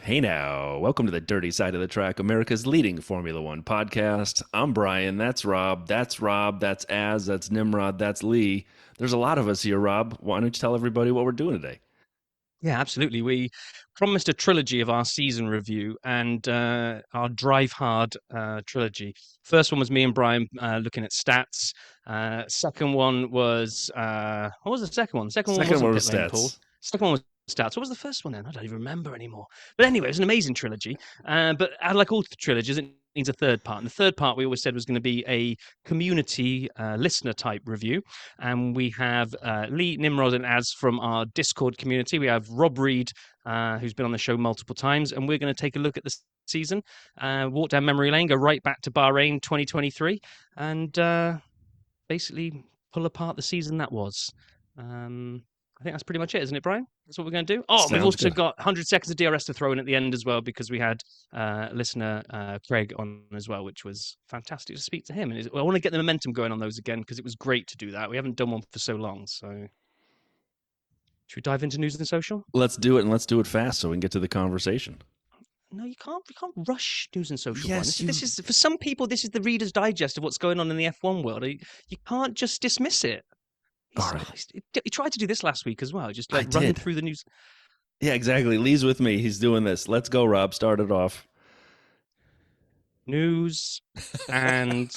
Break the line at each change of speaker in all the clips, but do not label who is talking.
Hey now, welcome to the Dirty Side of the Track, America's leading Formula One podcast. I'm Brian, that's Rob, that's Az, that's Nimrod, that's Lee. There's a lot of us here, Rob. Why don't you tell everybody what we're doing today?
Yeah, absolutely. We promised a trilogy of our season review and our Drive Hard trilogy. First one was me and Brian looking at stats. Second one was what was the second one? The second one
Second
wasn't
one
pit
was
lane, Paul.
stats.
Second one was stats. What was the first one then? I don't even remember anymore. But anyway, it was an amazing trilogy. But like all trilogies, it needs a third part. And the third part we always said was going to be a community listener type review. And we have Lee, Nimrod, and Az from our Discord community. We have Rob Reed, who's been on the show multiple times, and we're going to take a look at the season, walk down memory lane, go right back to Bahrain 2023, and basically pull apart the season that was. I think that's pretty much it, isn't it, Brian? That's what we're going to do. Oh, we've
Sounds
also
good.
got 100 seconds of DRS to throw in at the end as well, because we had listener Kraig on as well, which was fantastic to speak to him. And I want to get the momentum going on those again, because it was great to do that. We haven't done one for so long. So should we dive into news and social?
Let's do it, and let's do it fast so we can get to the conversation.
No, you can't. You can't rush news and social.
Yes,
This is for some people. This is the Reader's Digest of what's going on in the F1 world. You can't just dismiss it.
All right.
He tried to do this last week as well, just
I
like running
did.
through the news.
Yeah, exactly. Lee's with me. He's doing this. Let's go, Rob. Start it off.
News and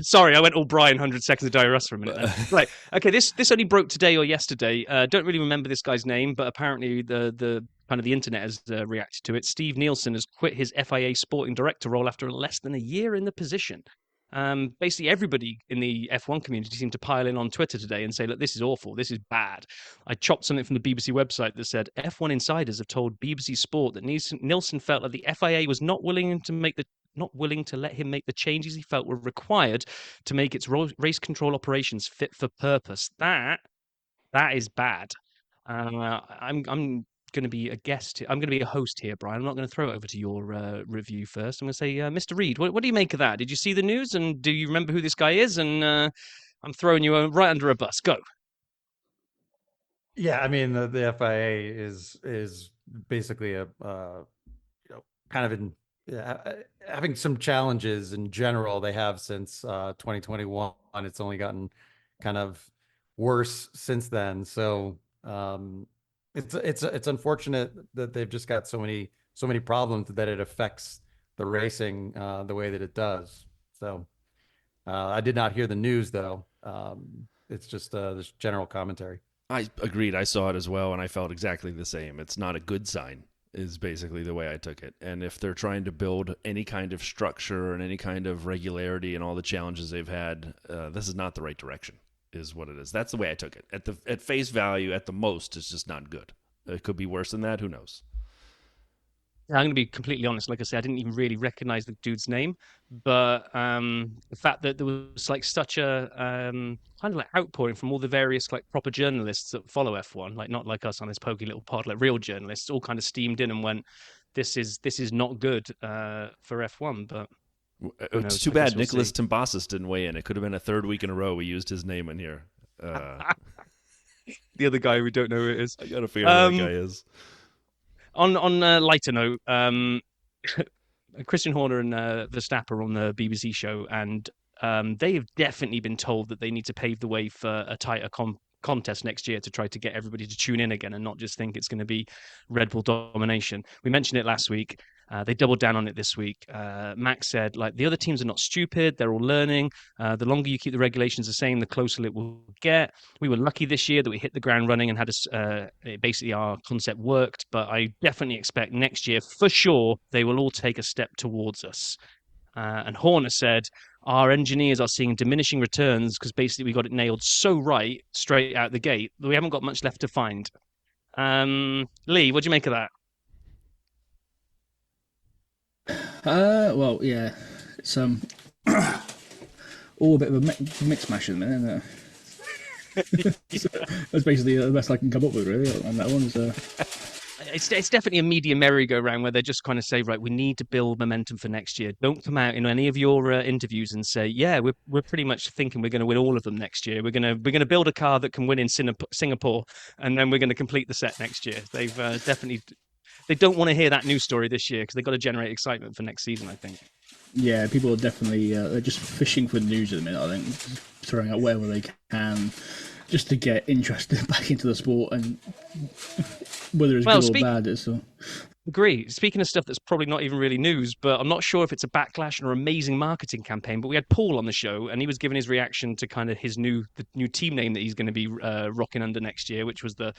sorry, I went all Brian 100 seconds of DRS for a minute. Right, okay, this only broke today or yesterday. Don't really remember this guy's name, but apparently the kind of the internet has reacted to it. Steve Nielsen has quit his FIA sporting director role after less than a year in the position. Basically, everybody in the F1 community seemed to pile in on Twitter today and say, look, this is awful. This is bad. I chopped something from the BBC website that said F1 insiders have told BBC Sport that Nielsen felt that the FIA was not willing to let him make the changes he felt were required to make its race control operations fit for purpose. That is bad. I'm going to be a guest. I'm going to be a host here, Brian. I'm not going to throw it over to your review first. I'm going to say, Mr. Reed, what do you make of that? Did you see the news, and do you remember who this guy is? And I'm throwing you right under a bus. Go.
Yeah, I mean the FIA is basically a kind of in having some challenges in general. They have since 2021. It's only gotten kind of worse since then. So it's unfortunate that they've just got so many problems that it affects the racing the way that it does. So I did not hear the news though. It's just this general commentary.
I agreed. I saw it as well, and I felt exactly the same. It's not a good sign, is basically the way I took it. And if they're trying to build any kind of structure and any kind of regularity and all the challenges they've had, this is not the right direction, is what it is. That's the way I took it. At face value, at the most, it's just not good. It could be worse than that. Who knows?
I'm going to be completely honest. Like I said, I didn't even really recognize the dude's name, but the fact that there was like such a kind of like outpouring from all the various like proper journalists that follow F1, like not like us on this pokey little pod, like real journalists, all kind of steamed in and went, "This is not good for F1." But who
It's
knows?
too
I guess
bad
we'll
Nicholas
see.
Timbasis didn't weigh in. It could have been a third week in a row we used his name in here.
The other guy we don't know who it is.
I got to figure out who that guy
Um,
is.
on a lighter note, Christian Horner and Verstappen are on the BBC show, and they have definitely been told that they need to pave the way for a tighter contest next year to try to get everybody to tune in again and not just think it's going to be Red Bull domination. We mentioned it last week. They doubled down on it this week. Max said, like, the other teams are not stupid. They're all learning. The longer you keep the regulations the same, the closer it will get. We were lucky this year that we hit the ground running and had basically our concept worked. But I definitely expect next year, for sure, they will all take a step towards us. And Horner said, our engineers are seeing diminishing returns because basically we got it nailed so right straight out the gate that we haven't got much left to find. Lee, what do you make of that?
Well, yeah, it's all a bit of a mix mash at the minute, isn't it? That's basically the best I can come up with, really, on that one. So.
It's definitely a media merry-go-round where they just kind of say, right, we need to build momentum for next year. Don't come out in any of your interviews and say, yeah, we're pretty much thinking we're going to win all of them next year. We're going to build a car that can win in Singapore, and then we're going to complete the set next year. They've definitely they don't want to hear that news story this year because they've got to generate excitement for next season, I think.
Yeah, people are definitely they're just fishing for news at the minute. I think throwing out wherever they can just to get interested back into the sport, and whether it's good or bad, it's all.
Agree. Speaking of stuff that's probably not even really news, but I'm not sure if it's a backlash or amazing marketing campaign. But we had Paul on the show, and he was giving his reaction to kind of his new team name that he's going to be rocking under next year, which was the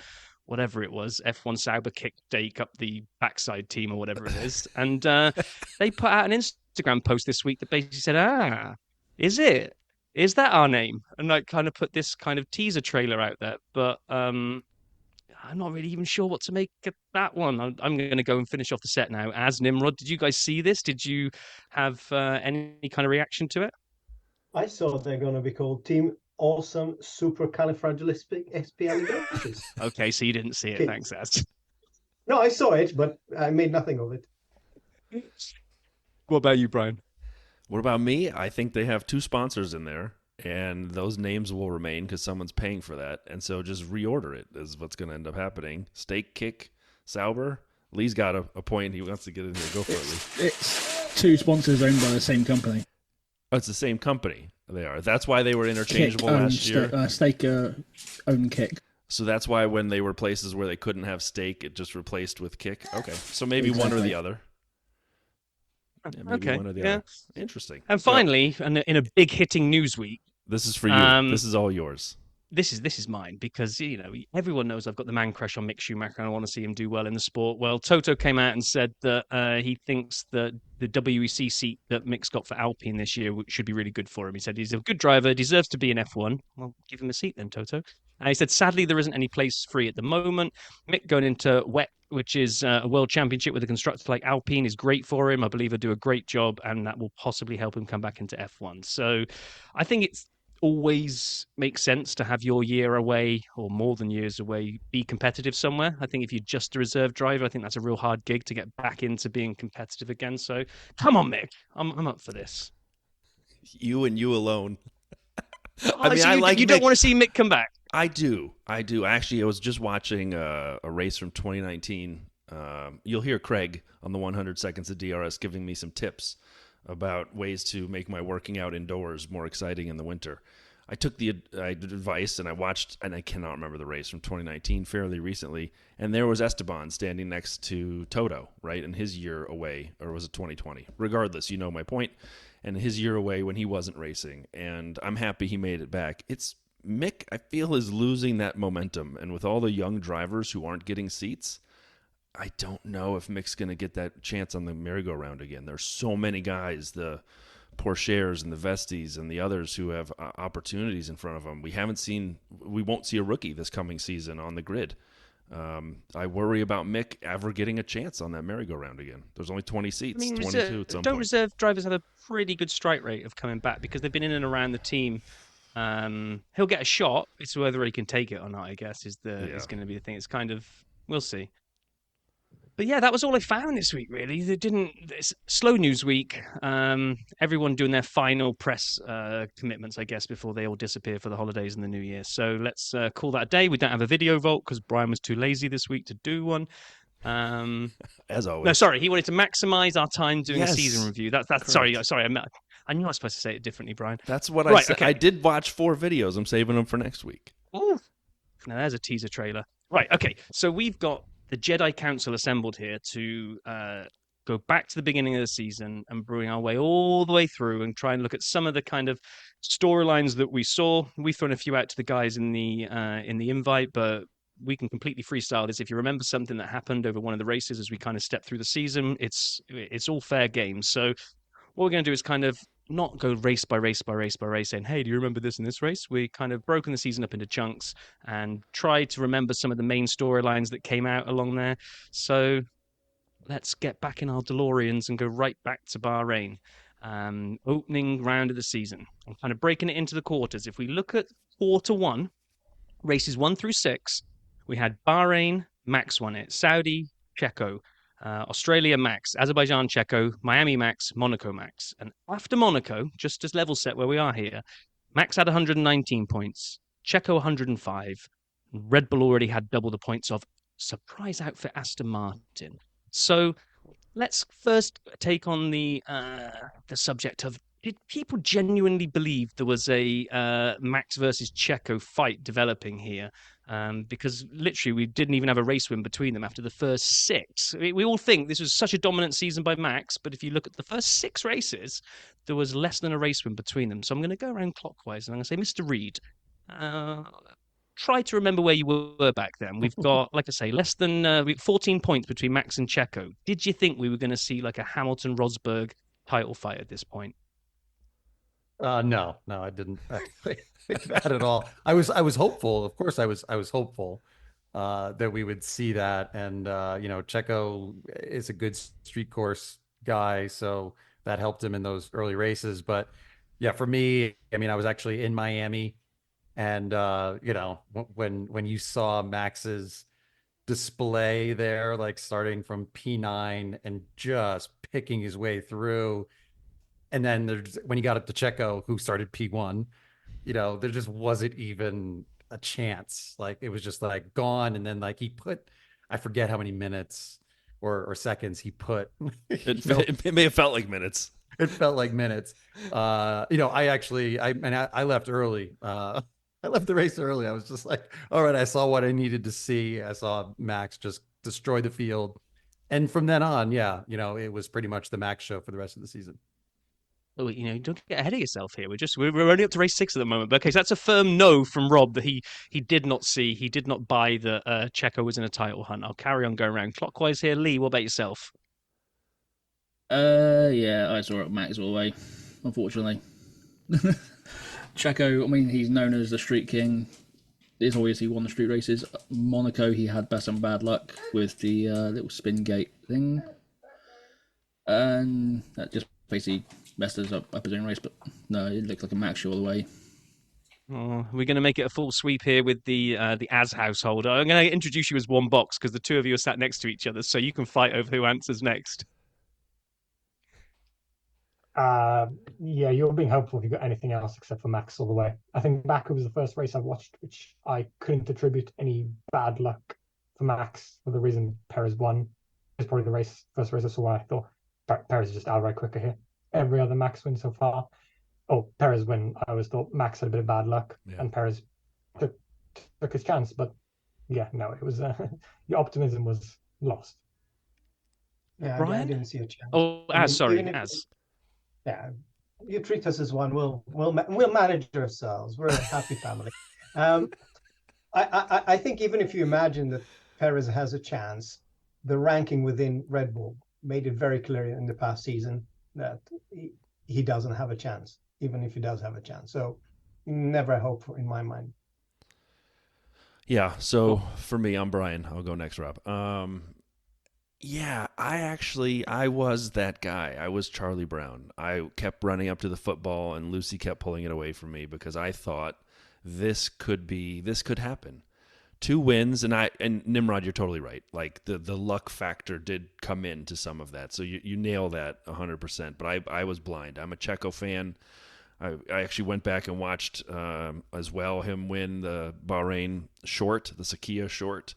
whatever it was, F1 Sauber Kick Dake up the backside team or whatever it is. And they put out an Instagram post this week that basically said, is it? Is that our name? And like kind of put this kind of teaser trailer out there. But I'm not really even sure what to make of that one. I'm going to go and finish off the set now. As Nimrod, did you guys see this? Did you have any kind of reaction to it?
I saw they're going to be called Team Awesome Supercalifragilisticexpialidocious.
Okay, so you didn't see it. Okay. Thanks, Az.
No, I saw it, but I made nothing of it.
What about you, Brian?
What about me? I think they have 2 sponsors in there. And those names will remain because someone's paying for that. And so just reorder it is what's going to end up happening. Steak Kick Sauber. Lee's got a point. He wants to get in here. Go for it, Lee.
It's 2 sponsors owned by the same company.
Oh, it's the same company. They are. That's why they were interchangeable last year.
Steak own Kick.
So that's why when they were places where they couldn't have steak, it just replaced with Kick. Okay. So maybe one or the other.
Yeah, okay.
One or the other. Interesting.
And finally, in a big hitting news week.
This is for you. This is all yours.
This is mine because, you know, everyone knows I've got the man crush on Mick Schumacher and I want to see him do well in the sport. Well, Toto came out and said that he thinks that the WEC seat that Mick's got for Alpine this year should be really good for him. He said he's a good driver, deserves to be in F1. Well, give him a seat then, Toto. And he said, sadly, there isn't any place free at the moment. Mick going into WEC, which is a world championship with a constructor like Alpine, is great for him. I believe he'll do a great job and that will possibly help him come back into F1. So I think it's always makes sense to have your year away or more than years away be competitive somewhere. I think if you're just a reserve driver, I think that's a real hard gig to get back into being competitive again. So come on, Mick, I'm up for this.
You and you alone.
I mean, so I like you don't want to see Mick come back.
I do. Actually, I was just watching a race from 2019. You'll hear Kraig on the 100 Seconds of DRS giving me some tips about ways to make my working out indoors more exciting in the winter. I took the advice and I watched, and I cannot remember the race from 2019 fairly recently, and there was Esteban standing next to Toto, right, in his year away, or was it 2020? Regardless, you know my point, and his year away when he wasn't racing, and I'm happy he made it back. It's Mick, I feel, is losing that momentum, and with all the young drivers who aren't getting seats, I don't know if Mick's going to get that chance on the merry-go-round again. There's so many guys, the Pourchairs and the Vesties and the others who have opportunities in front of them. We won't see a rookie this coming season on the grid. I worry about Mick ever getting a chance on that merry-go-round again. There's only 20 seats, 22 at some point.
Don't reserve drivers have a pretty good strike rate of coming back because they've been in and around the team. He'll get a shot. It's whether he can take it or not, I guess, is going to be the thing. It's kind of, we'll see. But yeah, that was all I found this week, really. It's slow news week. Everyone doing their final press commitments, I guess, before they all disappear for the holidays and the new year. So let's call that a day. We don't have a video vault because Brian was too lazy this week to do one.
As always.
No, sorry. He wanted to maximize our time doing a season review. That's sorry. I knew I was supposed to say it differently, Brian.
That's what I said. Okay. I did watch 4 videos. I'm saving them for next week.
Ooh. Now there's a teaser trailer. Right. Okay. So we've got the Jedi Council assembled here to go back to the beginning of the season and bring our way all the way through and try and look at some of the kind of storylines that we saw. We've thrown a few out to the guys in the invite, but we can completely freestyle this. If you remember something that happened over one of the races as we kind of step through the season, it's all fair game. So what we're going to do is kind of not go race by race saying, hey, do you remember this in this race? We kind of broken the season up into chunks and tried to remember some of the main storylines that came out along there. So let's get back in our DeLoreans and go right back to Bahrain. Opening round of the season. I'm kind of breaking it into the quarters. If we look at quarter 1, races 1 through 6, we had Bahrain, Max won it. Saudi, Checo. Australia, Max. Azerbaijan, Checo. Miami, Max. Monaco, Max. And after Monaco, just as level set where we are here, Max had 119 points. Checo, 105. Red Bull already had double the points of surprise outfit Aston Martin. So let's first take on the subject of, did people genuinely believe there was a Max versus Checo fight developing here? Because literally we didn't even have a race win between them after the first six. We all think this was such a dominant season by Max, but if you look at the first six races, there was less than a race win between them. So I'm going to go around clockwise and I'm going to say, Mr. Reed, try to remember where you were back then. We've got, like I say, less than 14 points between Max and Checo. Did you think we were going to see like a Hamilton-Rosberg title fight at this point?
No, I didn't actually think that at all. I was hopeful. Of course, I was hopeful that we would see that. And Checo is a good street course guy, so that helped him in those early races. But yeah, for me, I mean, I was actually in Miami, and when you saw Max's display there, like starting from P9 and just picking his way through. And then when he got up to Checo, who started P1, there just wasn't even a chance. Like it was just like gone. And then like he put, I forget how many minutes or seconds he put.
It may have felt like minutes.
It felt like minutes. I left early. I left the race early. I was just like, all right, I saw what I needed to see. I saw Max just destroy the field. And from then on, it was pretty much the Max show for the rest of the season.
Oh, don't get ahead of yourself here. We're only up to race 6 at the moment. But okay, so that's a firm no from Rob that he did not buy that Checo was in a title hunt. I'll carry on going around clockwise here. Lee, what about yourself?
Yeah, I saw it Max all the way, unfortunately. Checo, I mean, he's known as the Street King. He's obviously won the street races. Monaco, he had some bad luck with the little spin gate thing. And that just basically messed us up his own race. But no, it looked like a Max show all the way.
Oh, we're going to make it a full sweep here with the As household. I'm going to introduce you as one box because the two of you are sat next to each other, so you can fight over who answers next.
Yeah, you're being helpful if you got anything else except for Max all the way. I think Baku was the first race I watched, which I couldn't attribute any bad luck for Max for the reason Perez won. It's probably the first race I saw where I thought Perez is just outright quicker here. Every other Max win so far. Oh, Perez win. I always thought Max had a bit of bad luck, and Perez took his chance. But yeah, no, it was the optimism was lost.
Yeah, Brian?
I didn't see a chance.
Oh, As.
Yeah, you treat us as one. We'll manage ourselves. We're a happy family. I think even if you imagine that Perez has a chance, the ranking within Red Bull made it very clear in the past season that he doesn't have a chance, even if he does have a chance. So never a hope in my mind.
Yeah. So for me, I'm Brian. I'll go next, Rob. Yeah, I was that guy. I was Charlie Brown. I kept running up to the football, and Lucy kept pulling it away from me because I thought this could happen. 2 wins, and Nimrod, you're totally right. Like the luck factor did come into some of that. So you nail that 100%. But I was blind. I'm a Checo fan. I actually went back and watched as well him win the Bahrain short, the Sakia short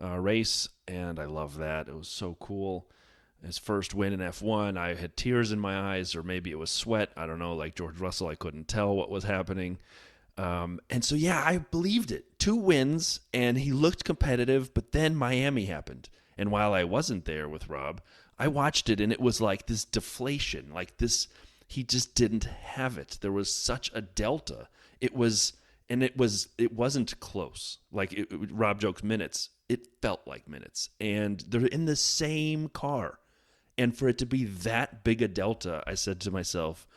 race, and I love that. It was so cool. His first win in F1, I had tears in my eyes, or maybe it was sweat. I don't know. Like George Russell, I couldn't tell what was happening. And so, yeah, I believed it. 2 wins, and he looked competitive, but then Miami happened. And while I wasn't there with Rob, I watched it, and it was like this deflation, like this, he just didn't have it. There was such a delta. It wasn't close. Like Rob jokes minutes. It felt like minutes. And they're in the same car. And for it to be that big a delta, I said to myself,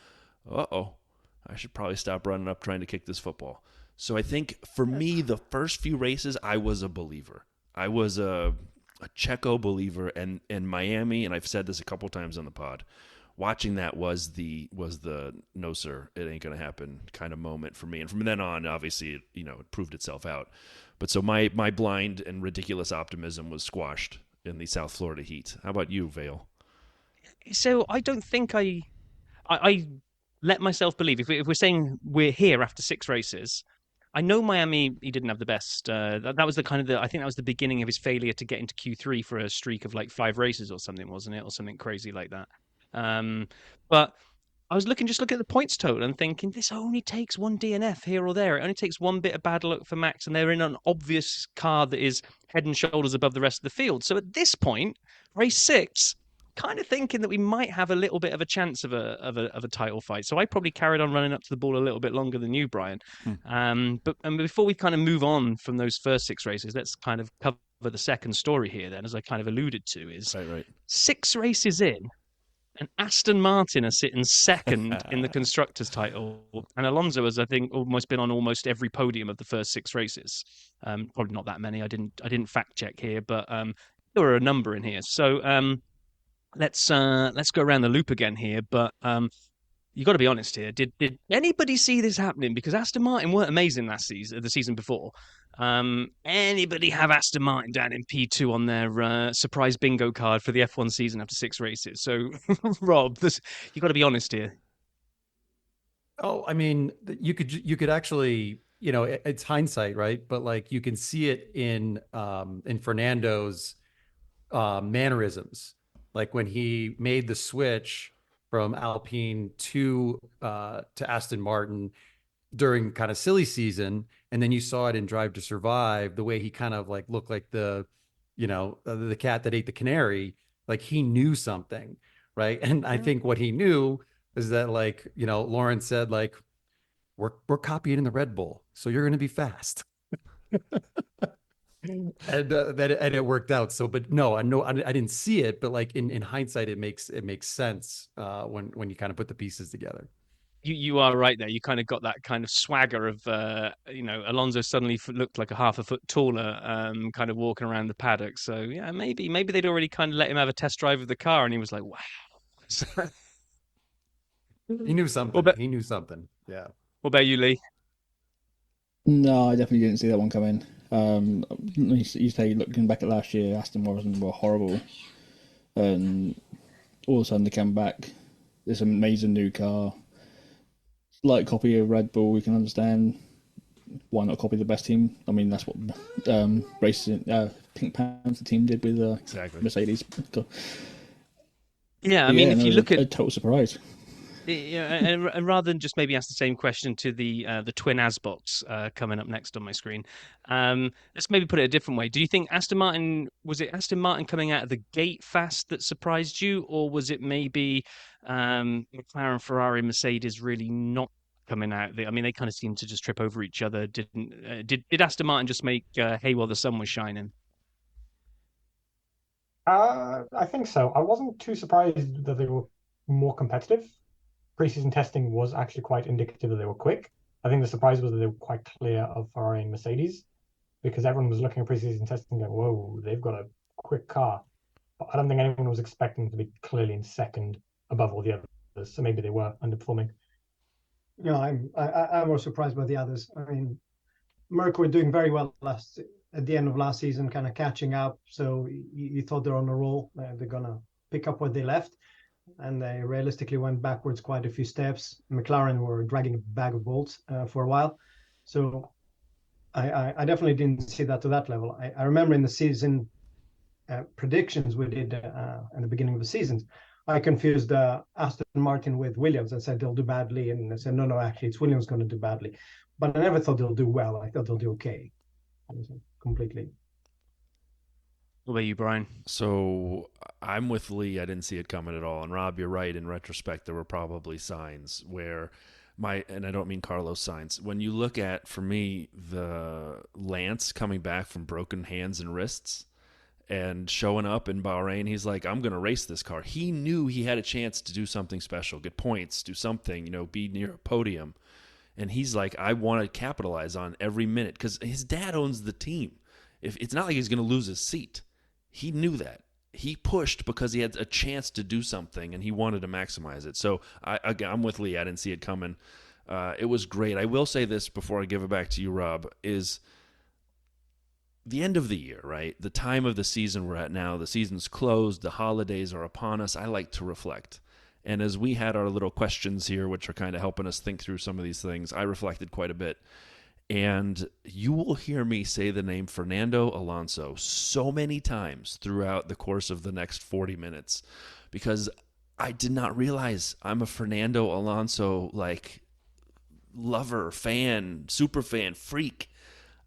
uh-oh, I should probably stop running up trying to kick this football. So I think for me, the first few races, I was a believer. I was a Checo believer, and Miami, and I've said this a couple times on the pod, watching that was the no sir, it ain't gonna happen kind of moment for me. And from then on, obviously, it proved itself out. But so my blind and ridiculous optimism was squashed in the South Florida heat. How about you, Vale?
So I don't think I let myself believe, if we're saying we're here after 6 races, I know Miami, he didn't have the best. That was the kind of I think that was the beginning of his failure to get into Q3 for a streak of like 5 races or something, wasn't it? Or something crazy like that. But I was just looking at the points total and thinking this only takes one DNF here or there. It only takes one bit of bad luck for Max, and they're in an obvious car that is head and shoulders above the rest of the field. So at this point, race 6, kind of thinking that we might have a little bit of a chance of a title fight. So I probably carried on running up to the ball a little bit longer than you, Brian. But before we kind of move on from those first 6 races, let's kind of cover the second story here. Then, as I kind of alluded to, is 6 races in. And Aston Martin are sitting second in the constructors' title, and Alonso has, I think, almost been on almost every podium of the first 6 races. Probably not that many. I didn't fact check here, but there were a number in here. So let's go around the loop again here. But you got to be honest here. Did anybody see this happening? Because Aston Martin weren't amazing the season before. Anybody have Aston Martin down in P2 on their surprise bingo card for the F1 season after 6 races? So, Rob, you got to be honest here.
Oh, I mean, you could actually, it's hindsight, right? But like you can see it in Fernando's mannerisms, like when he made the switch from Alpine to Aston Martin during kind of silly season. And then you saw it in Drive to Survive, the way he kind of like looked like the cat that ate the canary, like he knew something. Right. And I think what he knew is that, like, Lawrence said, like, we're copying the Red Bull, so you're going to be fast. and it worked out. So, but no, I didn't see it, but like in hindsight, it makes sense when you kind of put the pieces together.
You are right there. You kind of got that kind of swagger of, Alonso suddenly looked like a half a foot taller, kind of walking around the paddock. So yeah, maybe they'd already kind of let him have a test drive of the car, and he was like, wow.
He knew something. He knew something. Yeah.
What about you, Lee?
No, I definitely didn't see that one coming. You say, looking back at last year, Aston Martin were horrible, and all of a sudden they come back. This amazing new car, like copy of Red Bull. We can understand why not copy the best team. I mean, that's what Pink Panther team did with Mercedes.
Yeah, I mean, if you look at
a total surprise.
Yeah, and rather than just maybe ask the same question to the twin Asbots coming up next on my screen, let's maybe put it a different way. Do you think was it Aston Martin coming out of the gate fast that surprised you, or was it maybe McLaren, Ferrari, Mercedes really not coming out? I mean, they kind of seemed to just trip over each other. Did Aston Martin just make hay while the sun was shining?
I think so. I wasn't too surprised that they were more competitive. Preseason testing was actually quite indicative that they were quick. I think the surprise was that they were quite clear of Ferrari and Mercedes, because everyone was looking at preseason testing and going, whoa, they've got a quick car. But I don't think anyone was expecting to be clearly in second above all the others. So maybe they were underperforming.
No, I'm more surprised by the others. I mean, Merck were doing very well at the end of last season, kind of catching up. So you thought they're on a roll. They're going to pick up what they left. And they realistically went backwards quite a few steps. McLaren were dragging a bag of bolts for a while. So I definitely didn't see that to that level. I remember in the season predictions we did in the beginning of the season, I confused Aston Martin with Williams and said they'll do badly. And I said, no, actually, it's Williams going to do badly. But I never thought they'll do well. I thought they'll do okay. Completely.
What about you, Brian?
So I'm with Lee. I didn't see it coming at all. And Rob, you're right. In retrospect, there were probably signs where and I don't mean Carlos Sainz. When you look at, for me, the Lance coming back from broken hands and wrists and showing up in Bahrain, he's like, I'm going to race this car. He knew he had a chance to do something special, get points, do something, be near a podium. And he's like, I want to capitalize on every minute because his dad owns the team. It's not like he's going to lose his seat. He knew that. He pushed because he had a chance to do something, and he wanted to maximize it. So I'm with Lee. I didn't see it coming. It was great. I will say this before I give it back to you, Rob, is the end of the year, right? The time of the season we're at now. The season's closed. The holidays are upon us. I like to reflect. And as we had our little questions here, which are kind of helping us think through some of these things, I reflected quite a bit. And you will hear me say the name Fernando Alonso so many times throughout the course of the next 40 minutes because I did not realize I'm a Fernando Alonso lover, fan, super fan, freak.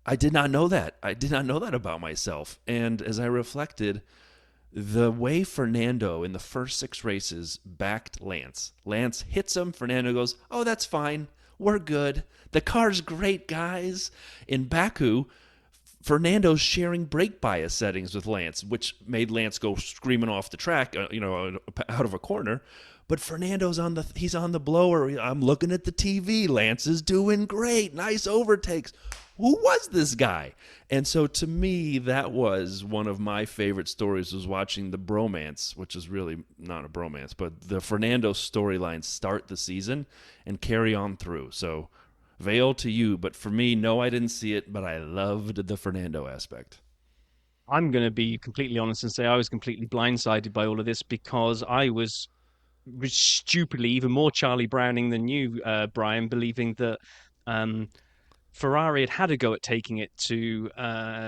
I did not know that. I did not know that about myself. And as I reflected, the way Fernando in the first 6 races backed Lance hits him. Fernando goes, "Oh, that's fine. We're good. The car's great, guys." In Baku, Fernando's sharing brake bias settings with Lance, which made Lance go screaming off the track, out of a corner. But Fernando's he's on the blower. I'm looking at the TV. Lance is doing great. Nice overtakes. Who was this guy? And so to me, that was one of my favorite stories, was watching the bromance, which is really not a bromance, but the Fernando storyline start the season and carry on through. So Vail to you, but for me, no, I didn't see it, but I loved the Fernando aspect.
I'm going to be completely honest and say I was completely blindsided by all of this because I was stupidly even more Charlie Browning than you, Brian, believing that Ferrari had a go at taking it to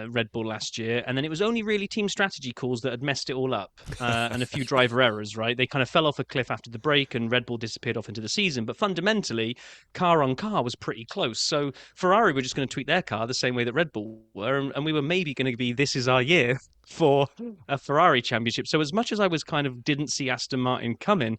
Red Bull last year, and then it was only really team strategy calls that had messed it all up, and a few driver errors, right? They kind of fell off a cliff after the break, and Red Bull disappeared off into the season. But fundamentally, car on car was pretty close. So Ferrari were just going to tweak their car the same way that Red Bull were, and we were maybe going to be, this is our year for a Ferrari championship. So as much as I was kind of didn't see Aston Martin coming,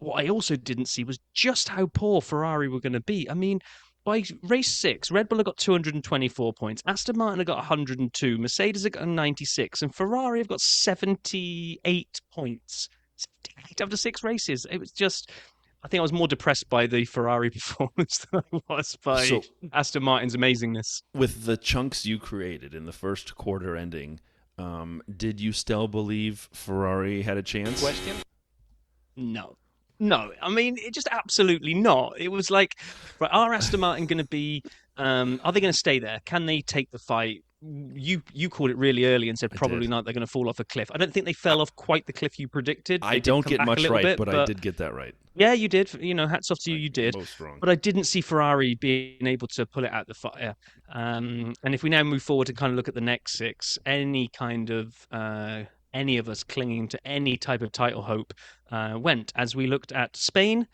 what I also didn't see was just how poor Ferrari were going to be. I mean, by race 6, Red Bull have got 224 points. Aston Martin have got 102. Mercedes have got 96. And Ferrari have got 78 points. 78 after 6 races. It was just, I think I was more depressed by the Ferrari performance than I was by Aston Martin's amazingness.
With the chunks you created in the first quarter ending, did you still believe Ferrari had a chance?
Question? No, I mean, it just absolutely not. It was like, right, are Aston Martin going to be, are they going to stay there? Can they take the fight? You called it really early and said probably not. They're going to fall off a cliff. I don't think they fell off quite the cliff you predicted.
I don't get much right, but I did get that right.
Yeah, you did. Hats off to you. You did.
Most wrong.
But I didn't see Ferrari being able to pull it out the fire. And if we now move forward and kind of look at the next 6, any of us clinging to any type of title hope went. As we looked at Spain,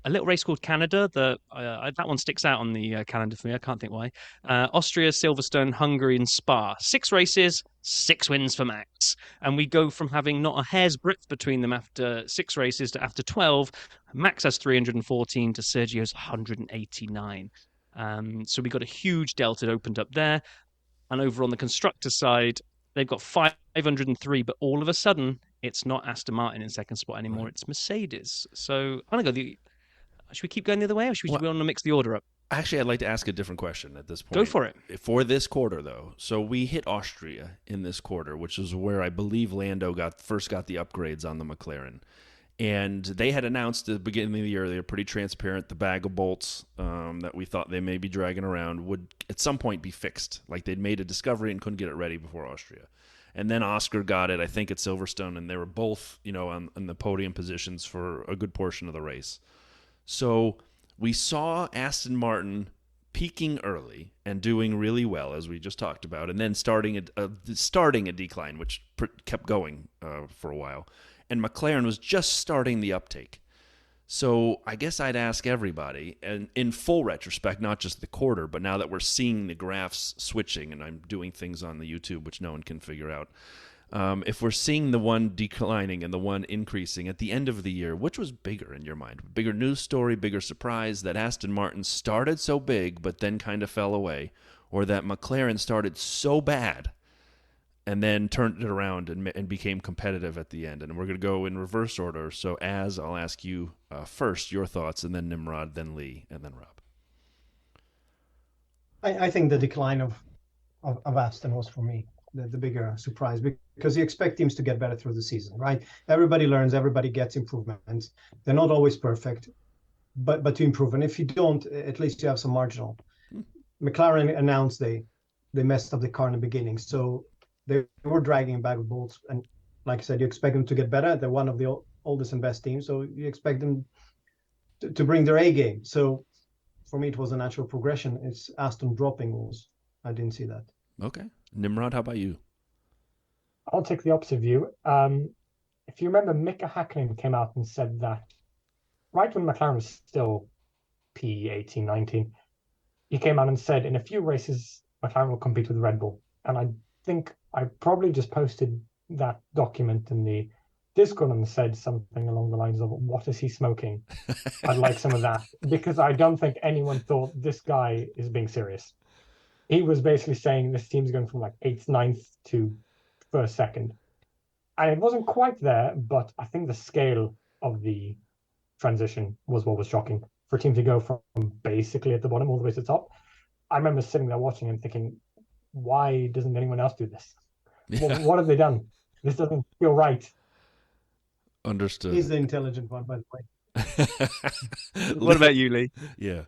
a little race called Canada, that one sticks out on the calendar for me. I can't think why. Austria, Silverstone, Hungary, and Spa. 6 races, 6 wins for Max. And we go from having not a hair's breadth between them after 6 races to after 12. Max has 314 to Sergio's 189. So we got a huge delta opened up there. And over on the constructor side, they've got 503, but all of a sudden, it's not Aston Martin in second spot anymore. Right. It's Mercedes. So I'm going to go should we keep going the other way, or should we want to mix the order up?
Actually, I'd like to ask a different question at this point.
Go for it.
For this quarter, though, so we hit Austria in this quarter, which is where I believe Lando first got the upgrades on the McLaren. And they had announced at the beginning of the year, they were pretty transparent, the bag of bolts that we thought they may be dragging around would at some point be fixed. Like they'd made a discovery and couldn't get it ready before Austria. And then Oscar got it, I think, at Silverstone, and they were both, on the podium positions for a good portion of the race. So we saw Aston Martin peaking early and doing really well, as we just talked about, and then starting a decline, which kept going for a while. And McLaren was just starting the uptake. So I guess I'd ask everybody, and in full retrospect, not just the quarter, but now that we're seeing the graphs switching, and I'm doing things on the YouTube which no one can figure out, if we're seeing the one declining and the one increasing at the end of the year, which was bigger in your mind? Bigger news story, bigger surprise that Aston Martin started so big but then kind of fell away, or that McLaren started so bad and then turned it around and became competitive at the end? And we're going to go in reverse order. So I'll ask you first your thoughts, and then Nimrod, then Lee, and then Rob.
I think the decline of Aston was, for me, the bigger surprise, because you expect teams to get better through the season, right? Everybody learns, everybody gets improvements. They're not always perfect, but to improve. And if you don't, at least you have some marginal. McLaren announced they messed up the car in the beginning, so they were dragging a bag of bolts. And like I said, you expect them to get better. They're one of the oldest and best teams, so you expect them to bring their A game. So for me, it was a natural progression. It's Aston dropping was. I didn't see that.
Okay. Nimrod, how about you?
I'll take the opposite view. If you remember, Mika Häkkinen came out and said that right when McLaren was still P18, 19, he came out and said in a few races, McLaren will compete with Red Bull. And I think I probably just posted that document in the Discord and said something along the lines of, what is he smoking? I'd like some of that, because I don't think anyone thought this guy is being serious. He was basically saying this team's going from like 8th, 9th to 1st, 2nd. And it wasn't quite there, but I think the scale of the transition was what was shocking. For a team to go from basically at the bottom all the way to the top. I remember sitting there watching and thinking, why doesn't anyone else do this?
Yeah.
What have they done? This doesn't feel right.
Understood.
He's the intelligent one, by the way.
What about you, Lee?
Yeah.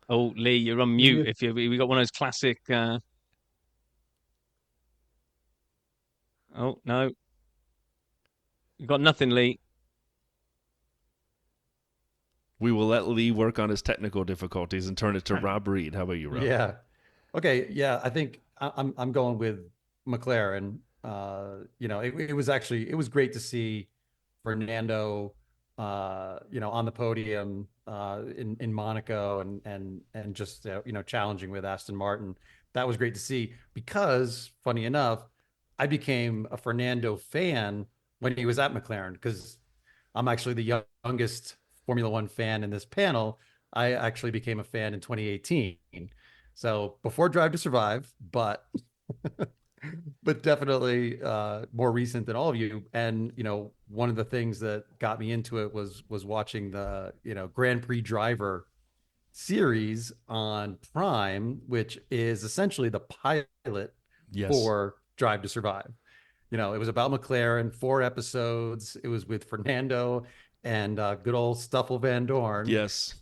Oh, Lee, you're on mute. If we got one of those classic. Oh no, you got nothing, Lee.
We will let Lee work on his technical difficulties and turn it to Rob Reed. How about you, Rob?
Yeah. Okay. Yeah. I think I'm going with McLaren. It was great to see Fernando, on the podium in Monaco and just challenging with Aston Martin. That was great to see because, funny enough, I became a Fernando fan when he was at McLaren because I'm actually the youngest Formula One fan in this panel. I actually became a fan in 2018. So before Drive to Survive, but definitely more recent than all of you. And, one of the things that got me into it was watching the, Grand Prix Driver series on Prime, which is essentially the pilot for Drive to Survive. It was about McLaren, 4 episodes. It was with Fernando and good old Stoffel Van Dorn.
Yes.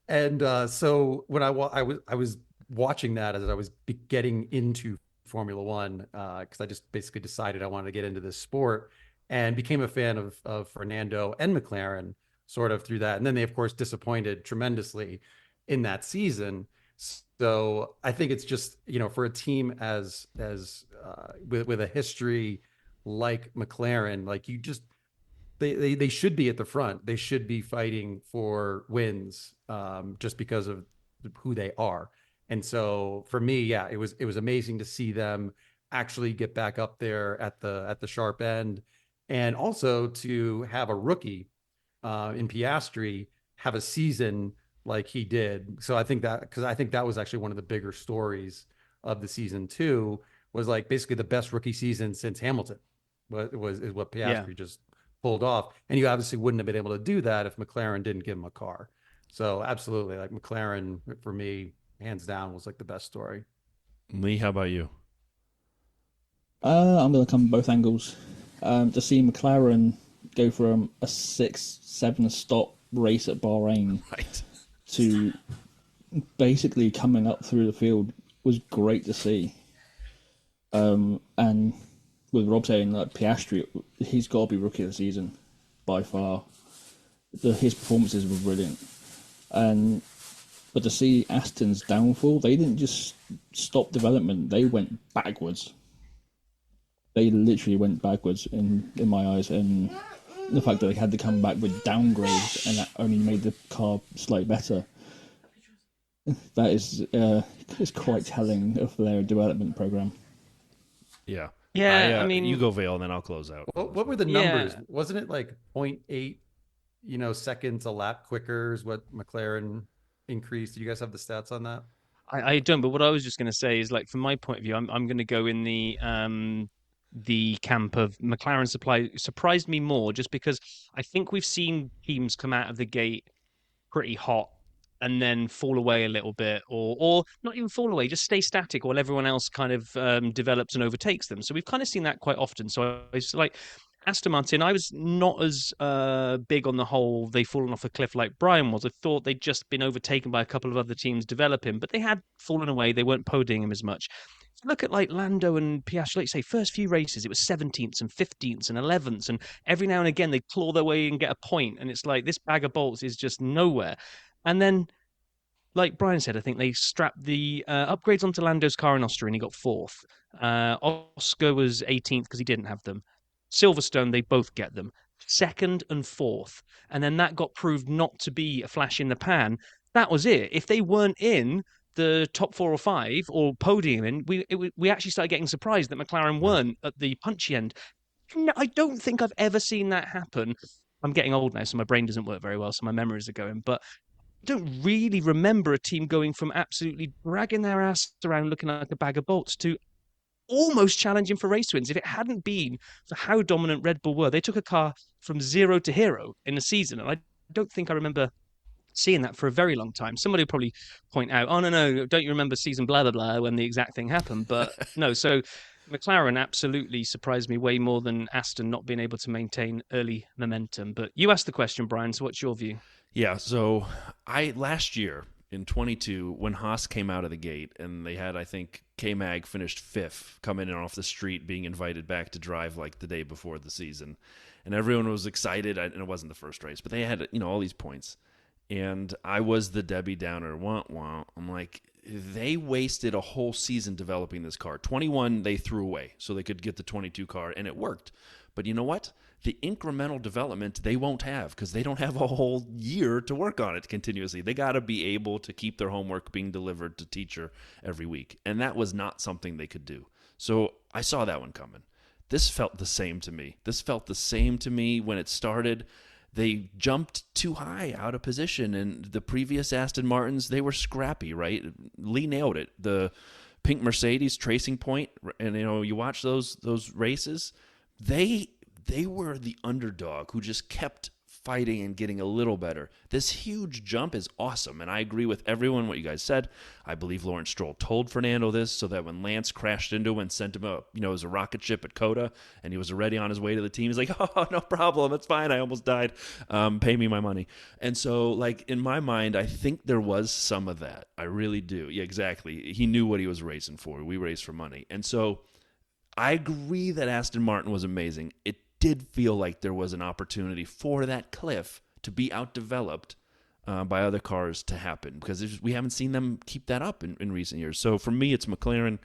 And so when I was watching that as I was getting into Formula One, because I just basically decided I wanted to get into this sport and became a fan of Fernando and McLaren sort of through that. And then they, of course, disappointed tremendously in that season. So I think it's just, for a team as with a history like McLaren, like they should be at the front. They should be fighting for wins just because of who they are. And so for me, yeah, it was amazing to see them actually get back up there at the sharp end, and also to have a rookie in Piastri have a season like he did. So I think that was actually one of the bigger stories of the season too, was like basically the best rookie season since Hamilton is what Piastri just pulled off. And you obviously wouldn't have been able to do that if McLaren didn't give him a car. So absolutely, like McLaren for me, hands down, was like the best story.
Lee, how about you?
I'm going to come both angles. To see McLaren go from a 6-7 stop race at Bahrain to basically coming up through the field was great to see. And with Rob saying that Piastri, he's got to be rookie of the season by far. His performances were brilliant. But to see Aston's downfall, they didn't just stop development, they went backwards. They literally went backwards in my eyes, and the fact that they had to come back with downgrades and that only made the car slightly better, that is quite telling of their development program.
Yeah.
Yeah, I mean,
you go Vale, and then I'll close out.
What were the numbers? Wasn't it like 0.8, seconds a lap quicker is what McLaren increased? Do you guys have the stats on that?
I don't, but what I was just going to say is, like, from my point of view, I'm going to go in the camp of McLaren surprised me more, just because I think we've seen teams come out of the gate pretty hot and then fall away a little bit, or not even fall away, just stay static while everyone else kind of develops and overtakes them. So we've kind of seen that quite often. So I was like, Aston Martin, I was not as big on the whole they've fallen off a cliff like Brian was. I thought they'd just been overtaken by a couple of other teams developing, but they had fallen away. They weren't podiuming him as much. Look at like Lando and Piastri, like you say, first few races, it was 17ths and 15ths and 11ths, and every now and again they claw their way and get a point, and it's like this bag of bolts is just nowhere. And then, like Brian said, I think they strapped the upgrades onto Lando's car in Austria and he got 4th. Oscar was 18th because he didn't have them. Silverstone, they both get them. 2nd and 4th. And then that got proved not to be a flash in the pan. That was it. If they weren't in the top 4 or 5 or podium, we actually started getting surprised that McLaren weren't at the punchy end. No, I don't think I've ever seen that happen. I'm getting old now, so my brain doesn't work very well, so my memories are going. But I don't really remember a team going from absolutely dragging their ass around looking like a bag of bolts to almost challenging for race wins. If it hadn't been for how dominant Red Bull were, they took a car from 0 to hero in a season. And I don't think I remember seeing that for a very long time. Somebody will probably point out, oh, no, don't you remember season blah, blah, blah, when the exact thing happened? But no, so McLaren absolutely surprised me way more than Aston not being able to maintain early momentum. But you asked the question, Brian, so what's your view?
Yeah, so last year in 22, when Haas came out of the gate, and they had, I think, K-Mag finished 5th, coming in off the street, being invited back to drive like the day before the season. And everyone was excited, and it wasn't the first race, but they had, all these points. And I was the Debbie Downer. I'm like, they wasted a whole season developing this car. 21 they threw away so they could get the 22 car, and it worked. But you know what? The incremental development they won't have because they don't have a whole year to work on it continuously. They got to be able to keep their homework being delivered to teacher every week. And that was not something they could do. So I saw that one coming. This felt the same to me. When it started. They jumped too high out of position. And the previous Aston Martins, they were scrappy, right? Lee nailed it. The pink Mercedes tracing point, and you watch those races, they were the underdog who just kept fighting and getting a little better. This huge jump is awesome, and I agree with everyone what you guys said. I believe Lawrence Stroll told Fernando this so that when Lance crashed into him and sent him up, as a rocket ship at Coda, and he was already on his way to the team, he's like, oh, no problem, it's fine, I almost died, pay me my money. And so, like, in my mind, I think there was some of that. I really do. Yeah, exactly. He knew what he was racing for. We raced for money. And so I agree that Aston Martin was amazing. It did feel like there was an opportunity for that cliff to be outdeveloped by other cars to happen because we haven't seen them keep that up in recent years. So for me, it's McLaren,